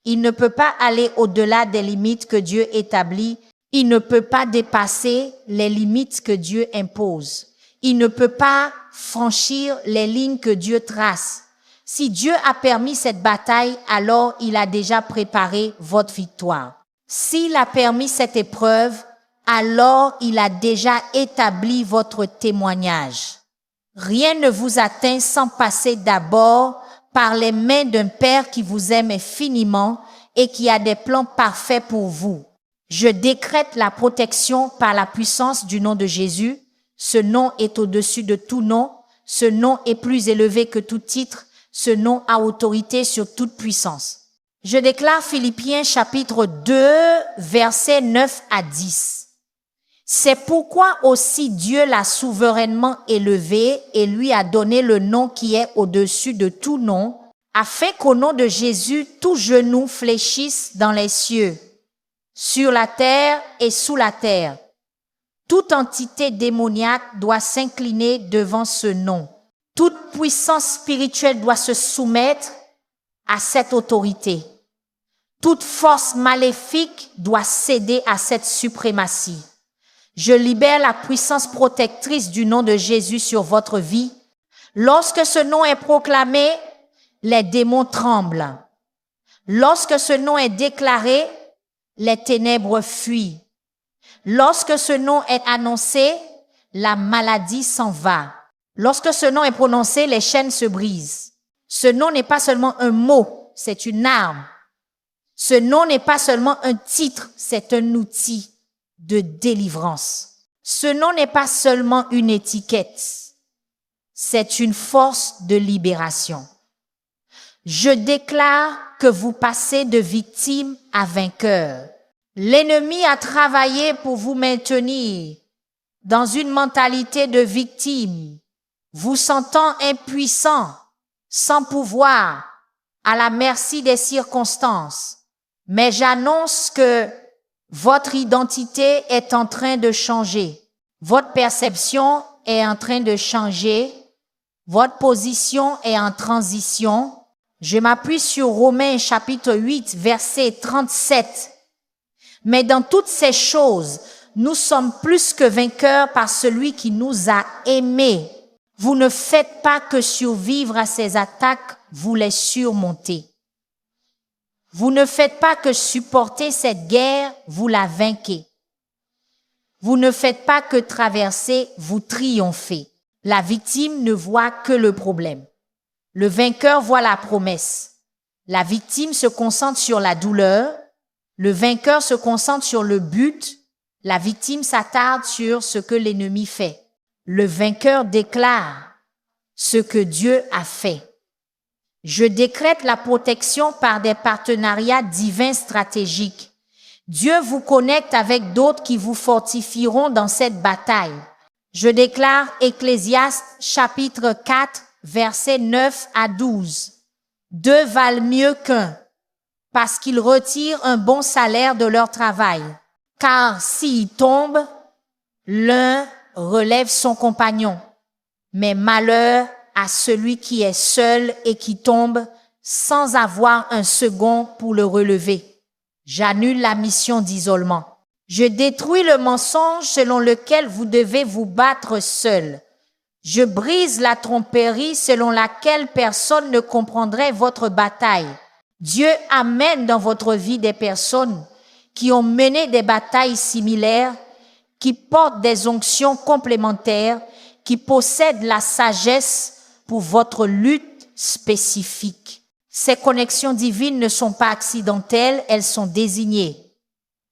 Il ne peut pas aller au-delà des limites que Dieu établit. Il ne peut pas dépasser les limites que Dieu impose. Il ne peut pas franchir les lignes que Dieu trace. Si Dieu a permis cette bataille, alors il a déjà préparé votre victoire. S'il a permis cette épreuve, alors il a déjà établi votre témoignage. Rien ne vous atteint sans passer d'abord par les mains d'un Père qui vous aime infiniment et qui a des plans parfaits pour vous. Je décrète la protection par la puissance du nom de Jésus. Ce nom est au-dessus de tout nom. Ce nom est plus élevé que tout titre. Ce nom a autorité sur toute puissance. Je déclare Philippiens chapitre 2, versets 9 à 10. C'est pourquoi aussi Dieu l'a souverainement élevé et lui a donné le nom qui est au-dessus de tout nom, afin qu'au nom de Jésus, tout genou fléchisse dans les cieux, sur la terre et sous la terre. Toute entité démoniaque doit s'incliner devant ce nom. Toute puissance spirituelle doit se soumettre à cette autorité. Toute force maléfique doit céder à cette suprématie. Je libère la puissance protectrice du nom de Jésus sur votre vie. Lorsque ce nom est proclamé, les démons tremblent. Lorsque ce nom est déclaré, les ténèbres fuient. Lorsque ce nom est annoncé, la maladie s'en va. Lorsque ce nom est prononcé, les chaînes se brisent. Ce nom n'est pas seulement un mot, c'est une arme. Ce nom n'est pas seulement un titre, c'est un outil de délivrance. Ce nom n'est pas seulement une étiquette, c'est une force de libération. Je déclare que vous passez de victime à vainqueur. L'ennemi a travaillé pour vous maintenir dans une mentalité de victime, vous sentant impuissant, sans pouvoir, à la merci des circonstances. Mais j'annonce que votre identité est en train de changer. Votre perception est en train de changer. Votre position est en transition. Je m'appuie sur Romains chapitre 8, verset 37. Mais dans toutes ces choses, nous sommes plus que vainqueurs par celui qui nous a aimés. Vous ne faites pas que survivre à ces attaques, vous les surmontez. Vous ne faites pas que supporter cette guerre, vous la vainquez. Vous ne faites pas que traverser, vous triomphez. La victime ne voit que le problème. Le vainqueur voit la promesse. La victime se concentre sur la douleur. Le vainqueur se concentre sur le but. La victime s'attarde sur ce que l'ennemi fait. Le vainqueur déclare ce que Dieu a fait. Je décrète la protection par des partenariats divins stratégiques. Dieu vous connecte avec d'autres qui vous fortifieront dans cette bataille. Je déclare Ecclésiaste chapitre 4, versets 9 à 12. Deux valent mieux qu'un, parce qu'ils retirent un bon salaire de leur travail. Car s'ils tombent, l'un relève son compagnon. Mais malheur à celui qui est seul et qui tombe sans avoir un second pour le relever. J'annule la mission d'isolement. Je détruis le mensonge selon lequel vous devez vous battre seul. Je brise la tromperie selon laquelle personne ne comprendrait votre bataille. Dieu amène dans votre vie des personnes qui ont mené des batailles similaires, qui portent des onctions complémentaires, qui possèdent la sagesse pour votre lutte spécifique. Ces connexions divines ne sont pas accidentelles, elles sont désignées.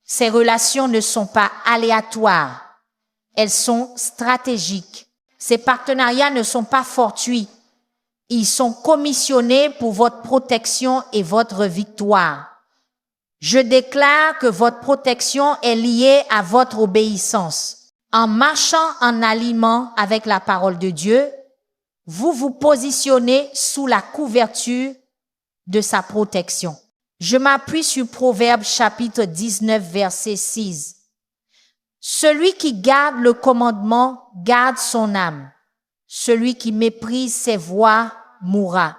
Ces relations ne sont pas aléatoires, elles sont stratégiques. Ces partenariats ne sont pas fortuits, ils sont commissionnés pour votre protection et votre victoire. Je déclare que votre protection est liée à votre obéissance. En marchant en aliment avec la parole de Dieu, vous vous positionnez sous la couverture de sa protection. Je m'appuie sur Proverbes chapitre 19, verset 6. Celui qui garde le commandement garde son âme. Celui qui méprise ses voies mourra.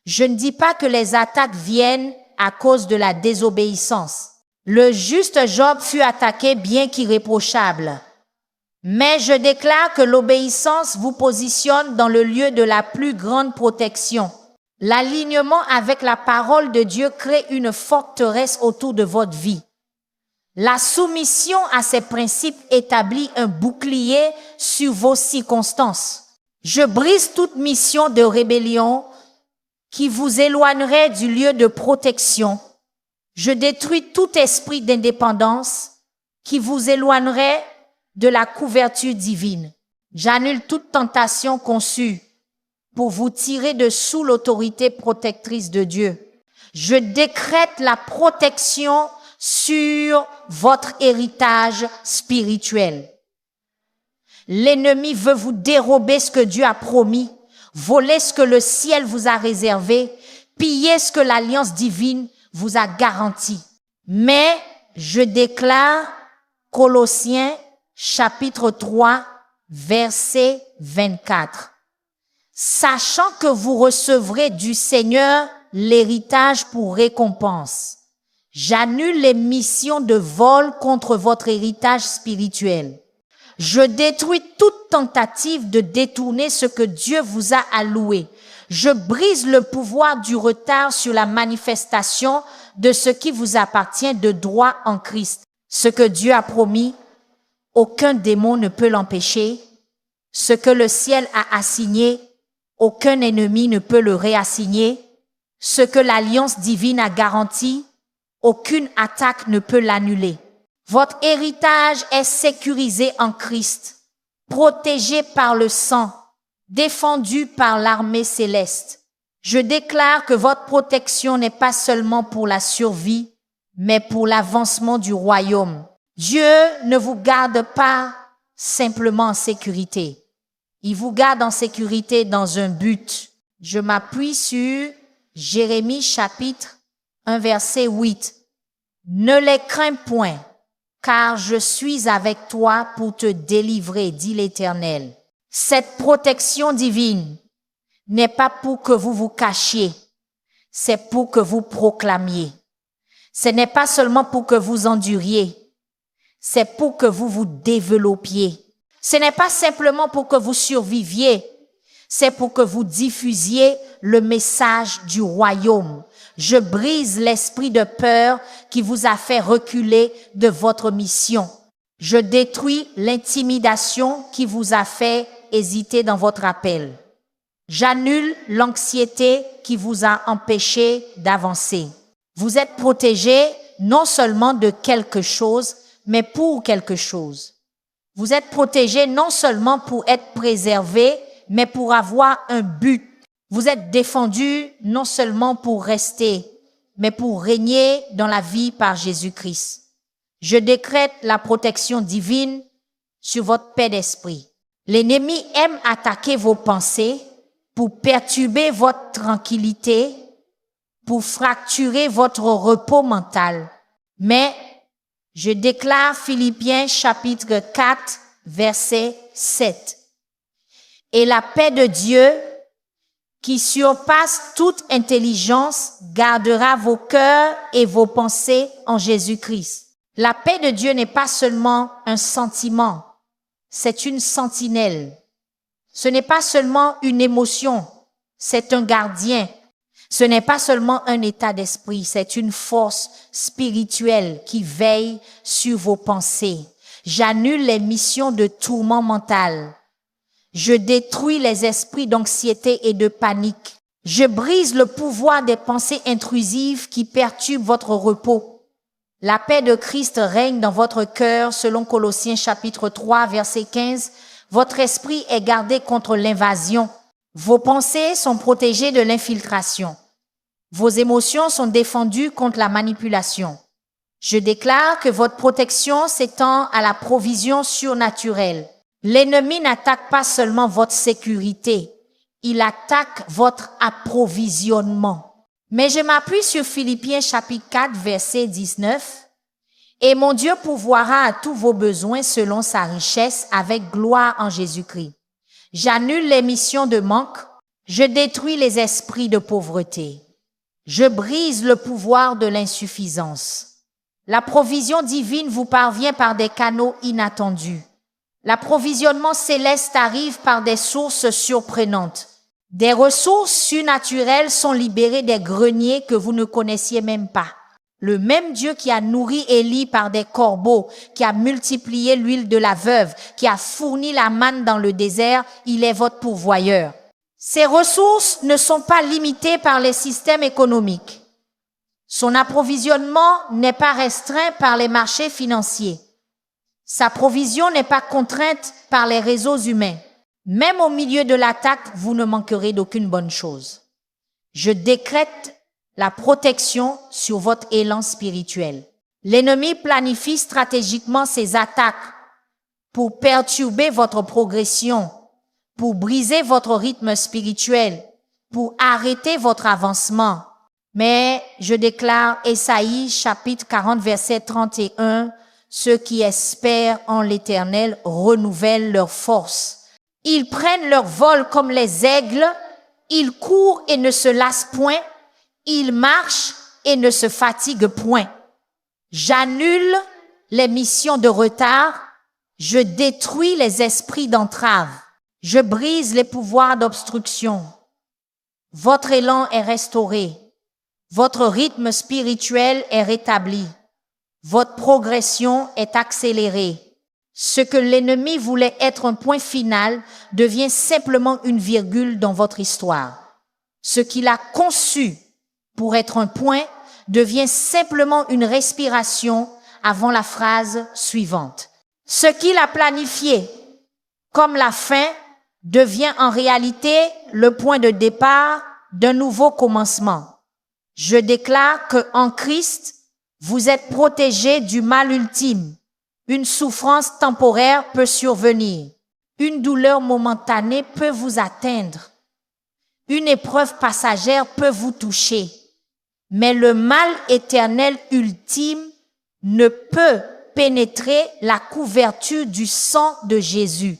Je ne dis pas que les attaques viennent à cause de la désobéissance. Le juste Job fut attaqué bien qu'irréprochable. Mais je déclare que l'obéissance vous positionne dans le lieu de la plus grande protection. L'alignement avec la parole de Dieu crée une forteresse autour de votre vie. La soumission à ces principes établit un bouclier sur vos circonstances. Je brise toute mission de rébellion qui vous éloignerait du lieu de protection. Je détruis tout esprit d'indépendance qui vous éloignerait de la couverture divine. J'annule toute tentation conçue pour vous tirer de sous l'autorité protectrice de Dieu. Je décrète la protection sur votre héritage spirituel. L'ennemi veut vous dérober ce que Dieu a promis, voler ce que le ciel vous a réservé, piller ce que l'alliance divine vous a garanti. Mais je déclare Colossiens chapitre 3, verset 24. Sachant que vous recevrez du Seigneur l'héritage pour récompense. J'annule les missions de vol contre votre héritage spirituel. Je détruis toute tentative de détourner ce que Dieu vous a alloué. Je brise le pouvoir du retard sur la manifestation de ce qui vous appartient de droit en Christ. Ce que Dieu a promis, aucun démon ne peut l'empêcher. Ce que le ciel a assigné, aucun ennemi ne peut le réassigner. Ce que l'alliance divine a garanti, aucune attaque ne peut l'annuler. Votre héritage est sécurisé en Christ, protégé par le sang, défendu par l'armée céleste. Je déclare que votre protection n'est pas seulement pour la survie, mais pour l'avancement du royaume. Dieu ne vous garde pas simplement en sécurité. Il vous garde en sécurité dans un but. Je m'appuie sur Jérémie chapitre 1 verset 8. Ne les crains point, car je suis avec toi pour te délivrer, dit l'Éternel. Cette protection divine n'est pas pour que vous vous cachiez, c'est pour que vous proclamiez. Ce n'est pas seulement pour que vous enduriez, c'est pour que vous vous développiez. Ce n'est pas simplement pour que vous surviviez, c'est pour que vous diffusiez le message du royaume. Je brise l'esprit de peur qui vous a fait reculer de votre mission. Je détruis l'intimidation qui vous a fait hésiter dans votre appel. J'annule l'anxiété qui vous a empêché d'avancer. Vous êtes protégé non seulement de quelque chose, mais pour quelque chose. Vous êtes protégé non seulement pour être préservé, mais pour avoir un but. Vous êtes défendu non seulement pour rester, mais pour régner dans la vie par Jésus-Christ. Je décrète la protection divine sur votre paix d'esprit. L'ennemi aime attaquer vos pensées pour perturber votre tranquillité, pour fracturer votre repos mental. Mais je déclare Philippiens chapitre 4, verset 7. Et la paix de Dieu, qui surpasse toute intelligence, gardera vos cœurs et vos pensées en Jésus-Christ. La paix de Dieu n'est pas seulement un sentiment, c'est une sentinelle. Ce n'est pas seulement une émotion, c'est un gardien. Ce n'est pas seulement un état d'esprit, c'est une force spirituelle qui veille sur vos pensées. J'annule les missions de tourment mental. Je détruis les esprits d'anxiété et de panique. Je brise le pouvoir des pensées intrusives qui perturbent votre repos. La paix de Christ règne dans votre cœur, selon Colossiens chapitre 3, verset 15. Votre esprit est gardé contre l'invasion. Vos pensées sont protégées de l'infiltration. Vos émotions sont défendues contre la manipulation. Je déclare que votre protection s'étend à la provision surnaturelle. L'ennemi n'attaque pas seulement votre sécurité, il attaque votre approvisionnement. Mais je m'appuie sur Philippiens chapitre 4, verset 19. Et mon Dieu pourvoira à tous vos besoins selon sa richesse avec gloire en Jésus-Christ. J'annule les missions de manque, je détruis les esprits de pauvreté. Je brise le pouvoir de l'insuffisance. La provision divine vous parvient par des canaux inattendus. L'approvisionnement céleste arrive par des sources surprenantes. Des ressources surnaturelles sont libérées des greniers que vous ne connaissiez même pas. Le même Dieu qui a nourri Élie par des corbeaux, qui a multiplié l'huile de la veuve, qui a fourni la manne dans le désert, il est votre pourvoyeur. Ces ressources ne sont pas limitées par les systèmes économiques. Son approvisionnement n'est pas restreint par les marchés financiers. Sa provision n'est pas contrainte par les réseaux humains. Même au milieu de l'attaque, vous ne manquerez d'aucune bonne chose. Je décrète la protection sur votre élan spirituel. L'ennemi planifie stratégiquement ses attaques pour perturber votre progression, pour briser votre rythme spirituel, pour arrêter votre avancement. Mais je déclare Ésaïe chapitre 40 verset 31, ceux qui espèrent en l'Éternel renouvellent leur force. Ils prennent leur vol comme les aigles, ils courent et ne se lassent point, ils marchent et ne se fatiguent point. J'annule les missions de retard, Je détruis les esprits d'entrave. Je brise les pouvoirs d'obstruction. Votre élan est restauré. Votre rythme spirituel est rétabli. Votre progression est accélérée. Ce que l'ennemi voulait être un point final devient simplement une virgule dans votre histoire. Ce qu'il a conçu pour être un point devient simplement une respiration avant la phrase suivante. Ce qu'il a planifié comme la fin devient en réalité le point de départ d'un nouveau commencement. Je déclare que en Christ, vous êtes protégés du mal ultime. Une souffrance temporaire peut survenir. Une douleur momentanée peut vous atteindre. Une épreuve passagère peut vous toucher. Mais le mal éternel ultime ne peut pénétrer la couverture du sang de Jésus.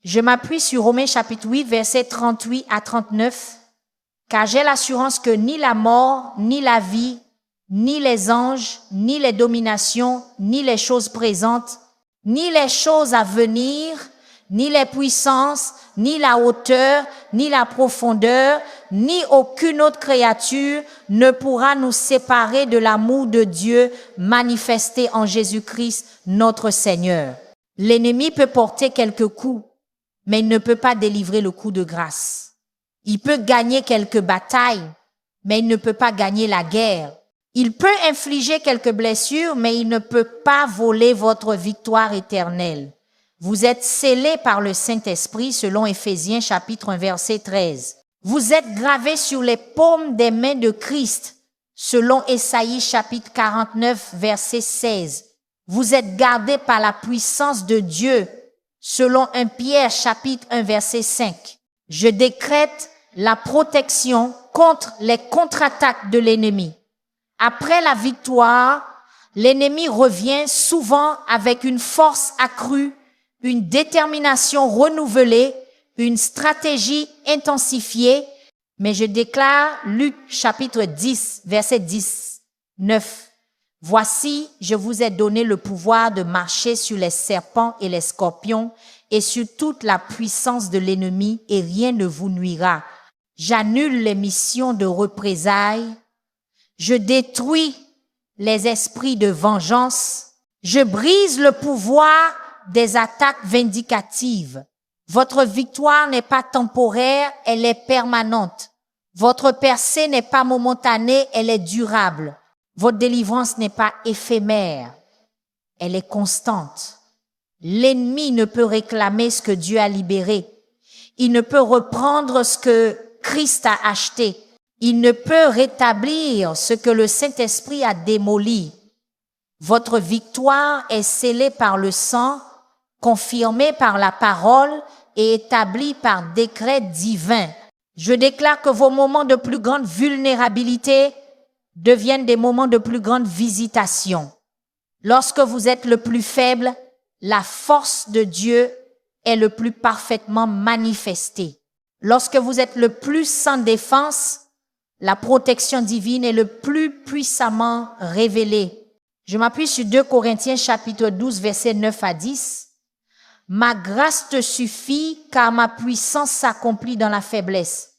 Je m'appuie sur Romains chapitre 8, versets 38 à 39, car j'ai l'assurance que ni la mort, ni la vie, ni les anges, ni les dominations, ni les choses présentes, ni les choses à venir, ni les puissances, ni la hauteur, ni la profondeur, ni aucune autre créature ne pourra nous séparer de l'amour de Dieu manifesté en Jésus-Christ, notre Seigneur. L'ennemi peut porter quelques coups, mais il ne peut pas délivrer le coup de grâce. Il peut gagner quelques batailles, mais il ne peut pas gagner la guerre. Il peut infliger quelques blessures, mais il ne peut pas voler votre victoire éternelle. Vous êtes scellés par le Saint-Esprit selon Éphésiens chapitre 1 verset 13. Vous êtes gravés sur les paumes des mains de Christ selon Ésaïe chapitre 49 verset 16. Vous êtes gardés par la puissance de Dieu selon 1 Pierre chapitre 1 verset 5. Je décrète la protection contre les contre-attaques de l'ennemi. Après la victoire, l'ennemi revient souvent avec une force accrue, une détermination renouvelée, une stratégie intensifiée. Mais je déclare Luc chapitre 10, verset 9. Voici, je vous ai donné le pouvoir de marcher sur les serpents et les scorpions et sur toute la puissance de l'ennemi et rien ne vous nuira. J'annule les missions de représailles. Je détruis les esprits de vengeance. Je brise le pouvoir des attaques vindicatives. Votre victoire n'est pas temporaire, elle est permanente. Votre percée n'est pas momentanée, elle est durable. Votre délivrance n'est pas éphémère, elle est constante. L'ennemi ne peut réclamer ce que Dieu a libéré. Il ne peut reprendre ce que Christ a acheté. Il ne peut rétablir ce que le Saint-Esprit a démoli. Votre victoire est scellée par le sang, confirmée par la parole et établie par décret divin. Je déclare que vos moments de plus grande vulnérabilité deviennent des moments de plus grande visitation. Lorsque vous êtes le plus faible, la force de Dieu est le plus parfaitement manifestée. Lorsque vous êtes le plus sans défense, la protection divine est le plus puissamment révélée. Je m'appuie sur 2 Corinthiens chapitre 12 versets 9 à 10. Ma grâce te suffit car ma puissance s'accomplit dans la faiblesse.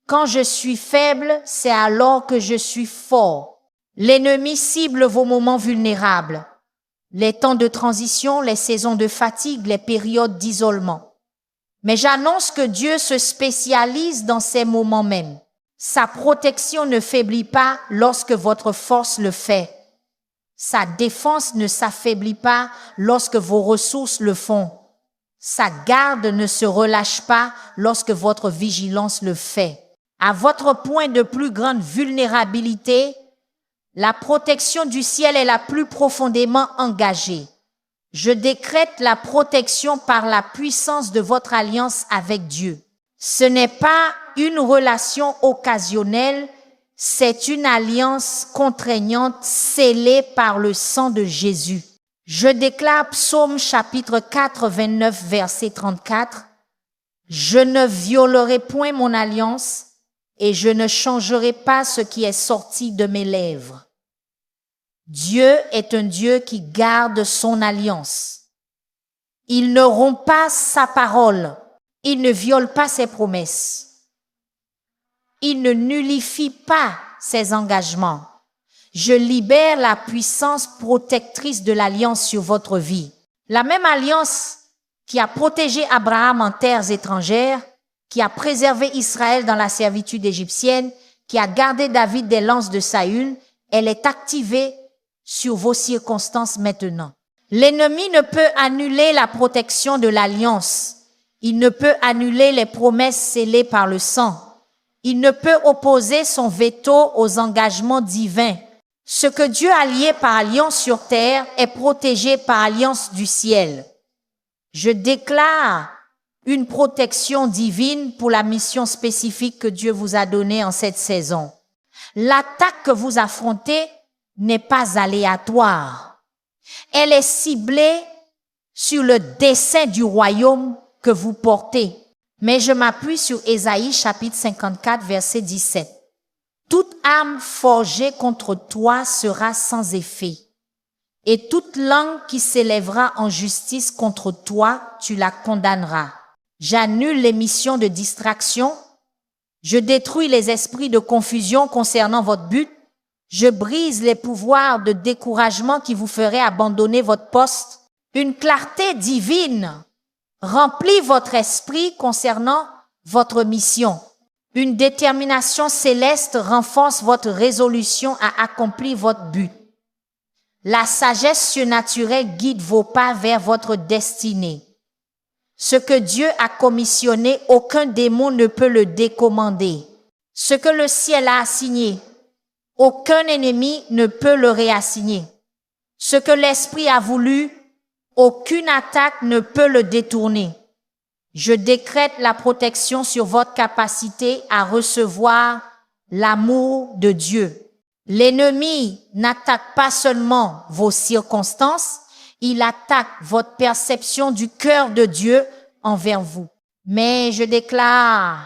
Quand je suis faible, c'est alors que je suis fort. L'ennemi cible vos moments vulnérables, les temps de transition, les saisons de fatigue, les périodes d'isolement. Mais j'annonce que Dieu se spécialise dans ces moments mêmes. Sa protection ne faiblit pas lorsque votre force le fait. Sa défense ne s'affaiblit pas lorsque vos ressources le font. Sa garde ne se relâche pas lorsque votre vigilance le fait. À votre point de plus grande vulnérabilité, la protection du ciel est la plus profondément engagée. Je décrète la protection par la puissance de votre alliance avec Dieu. Ce n'est pas une relation occasionnelle, c'est une alliance contraignante scellée par le sang de Jésus. Je déclare Psaume chapitre 4, 29, verset 34. Je ne violerai point mon alliance et je ne changerai pas ce qui est sorti de mes lèvres. Dieu est un Dieu qui garde son alliance. Il ne rompt pas sa parole. Il ne viole pas ses promesses. Il ne nullifie pas ses engagements. Je libère la puissance protectrice de l'alliance sur votre vie. La même alliance qui a protégé Abraham en terres étrangères, qui a préservé Israël dans la servitude égyptienne, qui a gardé David des lances de Saül, elle est activée sur vos circonstances maintenant. L'ennemi ne peut annuler la protection de l'alliance. Il ne peut annuler les promesses scellées par le sang. Il ne peut opposer son veto aux engagements divins. Ce que Dieu a lié par alliance sur terre est protégé par alliance du ciel. Je déclare une protection divine pour la mission spécifique que Dieu vous a donnée en cette saison. L'attaque que vous affrontez n'est pas aléatoire. Elle est ciblée sur le dessein du royaume que vous portez. Mais je m'appuie sur Ésaïe chapitre 54 verset 17. Toute arme forgée contre toi sera sans effet. Et toute langue qui s'élèvera en justice contre toi, tu la condamneras. J'annule les missions de distraction. Je détruis les esprits de confusion concernant votre but. Je brise les pouvoirs de découragement qui vous feraient abandonner votre poste. Une clarté divine remplit votre esprit concernant votre mission. Une détermination céleste renforce votre résolution à accomplir votre but. La sagesse surnaturelle guide vos pas vers votre destinée. Ce que Dieu a commissionné, aucun démon ne peut le décommander. Ce que le ciel a assigné, aucun ennemi ne peut le réassigner. Ce que l'Esprit a voulu, aucune attaque ne peut le détourner. Je décrète la protection sur votre capacité à recevoir l'amour de Dieu. L'ennemi n'attaque pas seulement vos circonstances, il attaque votre perception du cœur de Dieu envers vous. Mais je déclare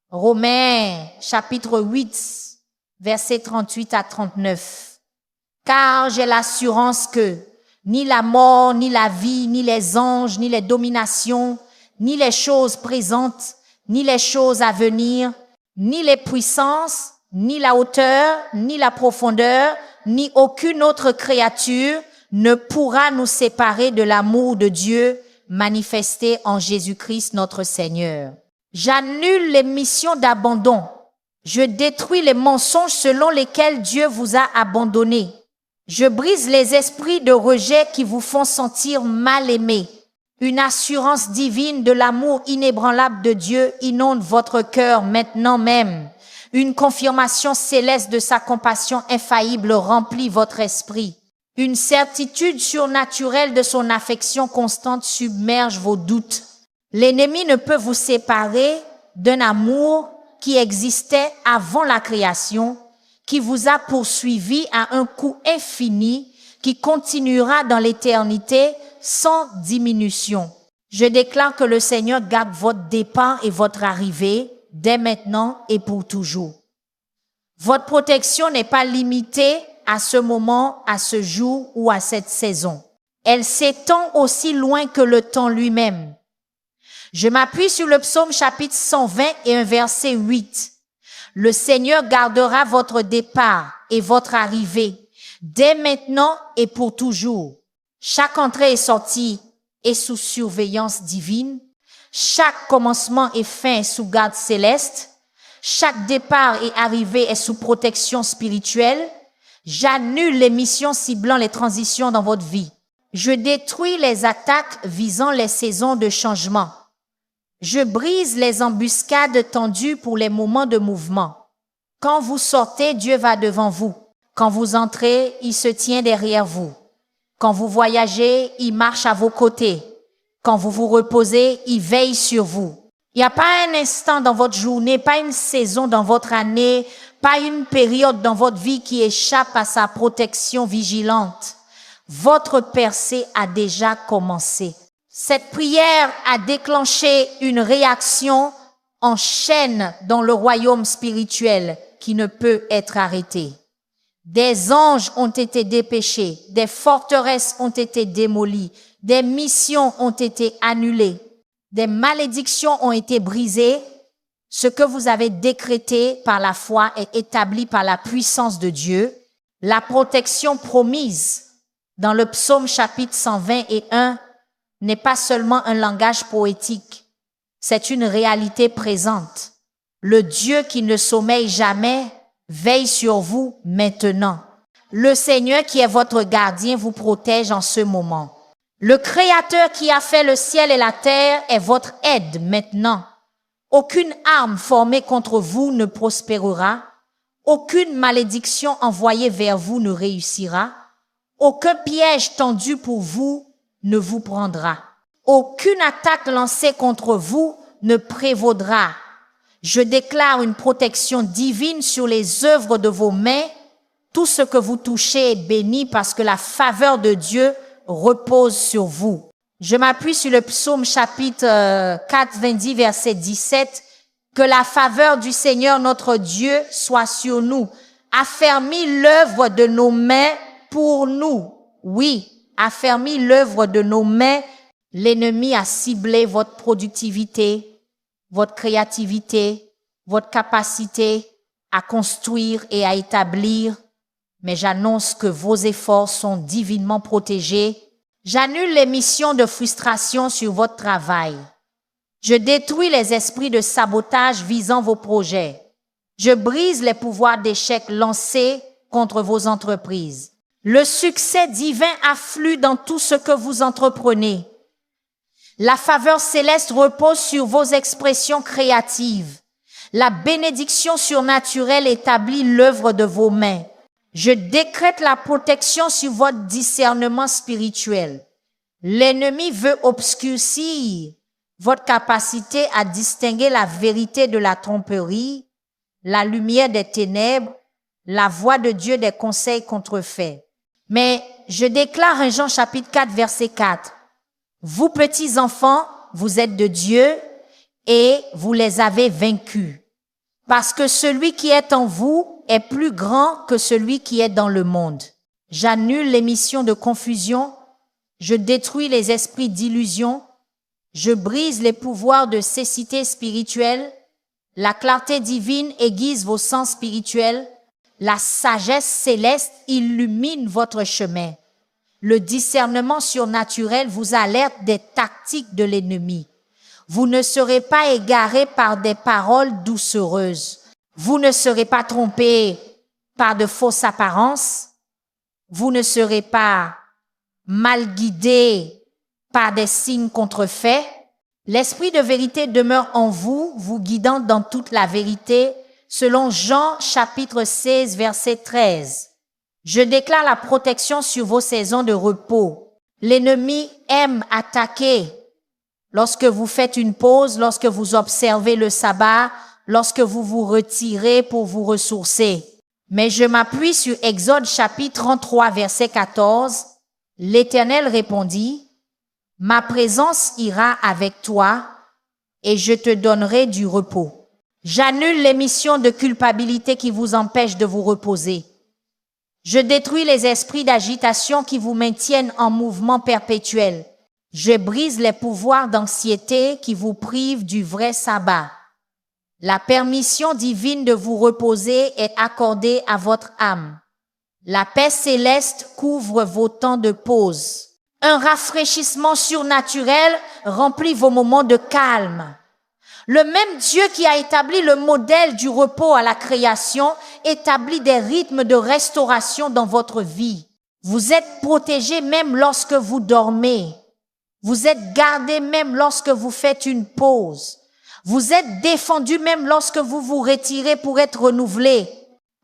Romains chapitre 8, versets 38 à 39. Car j'ai l'assurance que ni la mort, ni la vie, ni les anges, ni les dominations, ni les choses présentes, ni les choses à venir, ni les puissances, ni la hauteur, ni la profondeur, ni aucune autre créature ne pourra nous séparer de l'amour de Dieu manifesté en Jésus-Christ notre Seigneur. J'annule les missions d'abandon. Je détruis les mensonges selon lesquels Dieu vous a abandonné. Je brise les esprits de rejet qui vous font sentir mal aimé. Une assurance divine de l'amour inébranlable de Dieu inonde votre cœur maintenant même. Une confirmation céleste de sa compassion infaillible remplit votre esprit. Une certitude surnaturelle de son affection constante submerge vos doutes. L'ennemi ne peut vous séparer d'un amour qui existait avant la création, qui vous a poursuivi à un coût infini, qui continuera dans l'éternité sans diminution. Je déclare que le Seigneur garde votre départ et votre arrivée dès maintenant et pour toujours. Votre protection n'est pas limitée à ce moment, à ce jour ou à cette saison. Elle s'étend aussi loin que le temps lui-même. Je m'appuie sur le psaume chapitre 120 et un verset 8. Le Seigneur gardera votre départ et votre arrivée, dès maintenant et pour toujours. Chaque entrée et sortie est sous surveillance divine. Chaque commencement et fin est sous garde céleste. Chaque départ et arrivée est sous protection spirituelle. J'annule les missions ciblant les transitions dans votre vie. Je détruis les attaques visant les saisons de changement. Je brise les embuscades tendues pour les moments de mouvement. Quand vous sortez, Dieu va devant vous. Quand vous entrez, il se tient derrière vous. Quand vous voyagez, il marche à vos côtés. Quand vous vous reposez, il veille sur vous. Il n'y a pas un instant dans votre journée, pas une saison dans votre année, pas une période dans votre vie qui échappe à sa protection vigilante. Votre percée a déjà commencé. Cette prière a déclenché une réaction en chaîne dans le royaume spirituel qui ne peut être arrêtée. Des anges ont été dépêchés, des forteresses ont été démolies, Des missions ont été annulées. Des malédictions ont été brisées. Ce que vous avez décrété par la foi est établi par la puissance de Dieu. La protection promise dans le psaume chapitre 121 n'est pas seulement un langage poétique, c'est une réalité présente. Le Dieu qui ne sommeille jamais veille sur vous maintenant. Le Seigneur qui est votre gardien vous protège en ce moment. Le Créateur qui a fait le ciel et la terre est votre aide maintenant. Aucune arme formée contre vous ne prospérera. Aucune malédiction envoyée vers vous ne réussira. Aucun piège tendu pour vous ne vous prendra. Aucune attaque lancée contre vous ne prévaudra. Je déclare une protection divine sur les œuvres de vos mains. Tout ce que vous touchez est béni parce que la faveur de Dieu repose sur vous. Je m'appuie sur le psaume chapitre 90, verset 17. Que la faveur du Seigneur notre Dieu soit sur nous. Affermis l'œuvre de nos mains pour nous. Oui, affermis l'œuvre de nos mains. L'ennemi a ciblé votre productivité, votre créativité, votre capacité à construire et à établir. Mais j'annonce que vos efforts sont divinement protégés. J'annule les missions de frustration sur votre travail. Je détruis les esprits de sabotage visant vos projets. Je brise les pouvoirs d'échec lancés contre vos entreprises. Le succès divin afflue dans tout ce que vous entreprenez. La faveur céleste repose sur vos expressions créatives. La bénédiction surnaturelle établit l'œuvre de vos mains. Je décrète la protection sur votre discernement spirituel. L'ennemi veut obscurcir votre capacité à distinguer la vérité de la tromperie, la lumière des ténèbres, la voix de Dieu des conseils contrefaits. Mais je déclare en Jean chapitre 4, verset 4. Vous petits enfants, vous êtes de Dieu et vous les avez vaincus. Parce que celui qui est en vous est plus grand que celui qui est dans le monde. J'annule les missions de confusion, je détruis les esprits d'illusion, je brise les pouvoirs de cécité spirituelle, la clarté divine aiguise vos sens spirituels, la sagesse céleste illumine votre chemin. Le discernement surnaturel vous alerte des tactiques de l'ennemi. Vous ne serez pas égarés par des paroles doucereuses. Vous ne serez pas trompés par de fausses apparences. Vous ne serez pas mal guidés par des signes contrefaits. L'esprit de vérité demeure en vous, vous guidant dans toute la vérité, selon Jean chapitre 16, verset 13. Je déclare la protection sur vos saisons de repos. L'ennemi aime attaquer. Lorsque vous faites une pause, lorsque vous observez le sabbat, lorsque vous vous retirez pour vous ressourcer. Mais je m'appuie sur Exode chapitre 33, verset 14. L'Éternel répondit, « Ma présence ira avec toi et je te donnerai du repos. » J'annule les missions de culpabilité qui vous empêchent de vous reposer. Je détruis les esprits d'agitation qui vous maintiennent en mouvement perpétuel. Je brise les pouvoirs d'anxiété qui vous privent du vrai sabbat. La permission divine de vous reposer est accordée à votre âme. La paix céleste couvre vos temps de pause. Un rafraîchissement surnaturel remplit vos moments de calme. Le même Dieu qui a établi le modèle du repos à la création établit des rythmes de restauration dans votre vie. Vous êtes protégés même lorsque vous dormez. Vous êtes gardés même lorsque vous faites une pause. Vous êtes défendus même lorsque vous vous retirez pour être renouvelés.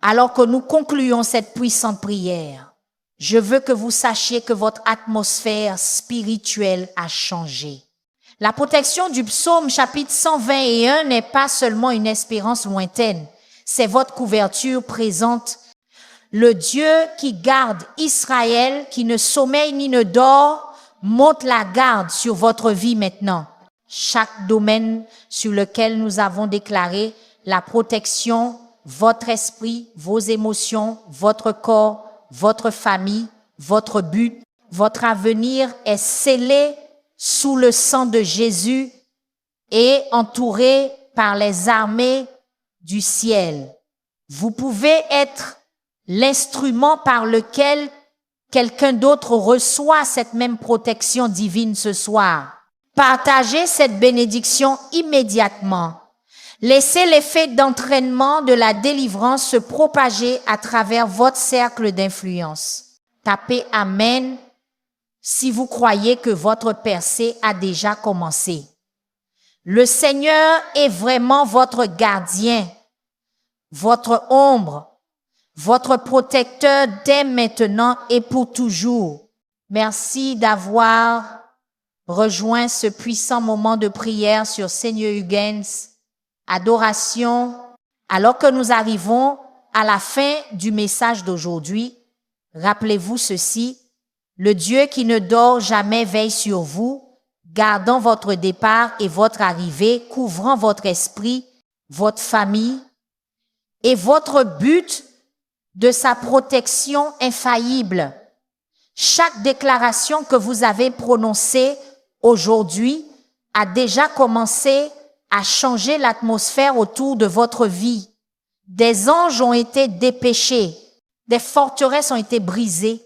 Alors que nous concluons cette puissante prière, je veux que vous sachiez que votre atmosphère spirituelle a changé. La protection du psaume chapitre 121 n'est pas seulement une espérance lointaine, c'est votre couverture présente. Le Dieu qui garde Israël, qui ne sommeille ni ne dort, monte la garde sur votre vie maintenant. Chaque domaine sur lequel nous avons déclaré la protection, votre esprit, vos émotions, votre corps, votre famille, votre but, Votre avenir est scellé sous le sang de Jésus et entouré par les armées du ciel. Vous pouvez être l'instrument par lequel quelqu'un d'autre reçoit cette même protection divine ce soir. Partagez cette bénédiction immédiatement. Laissez l'effet d'entraînement de la délivrance se propager à travers votre cercle d'influence. Tapez Amen si vous croyez que votre percée a déjà commencé. Le Seigneur est vraiment votre gardien, votre ombre, votre protecteur dès maintenant et pour toujours. Merci d'avoir rejoint ce puissant moment de prière sur Seigneur Huygens, adoration. Alors que nous arrivons à la fin du message d'aujourd'hui, rappelez-vous ceci, le Dieu qui ne dort jamais veille sur vous, gardant votre départ et votre arrivée, couvrant votre esprit, votre famille et votre but de sa protection infaillible. Chaque déclaration que vous avez prononcée aujourd'hui a déjà commencé à changer l'atmosphère autour de votre vie. Des anges ont été dépêchés, des forteresses ont été brisées,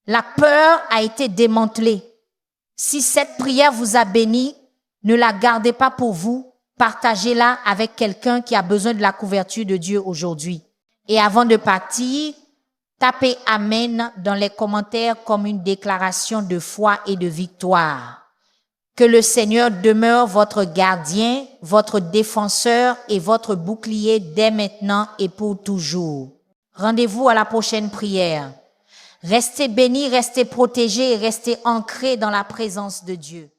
la peur a été démantelée. Si cette prière vous a béni, ne la gardez pas pour vous, partagez-la avec quelqu'un qui a besoin de la couverture de Dieu aujourd'hui. Et avant de partir, tapez Amen dans les commentaires comme une déclaration de foi et de victoire. Que le Seigneur demeure votre gardien, votre défenseur et votre bouclier dès maintenant et pour toujours. Rendez-vous à la prochaine prière. Restez bénis, restez protégés et restez ancrés dans la présence de Dieu.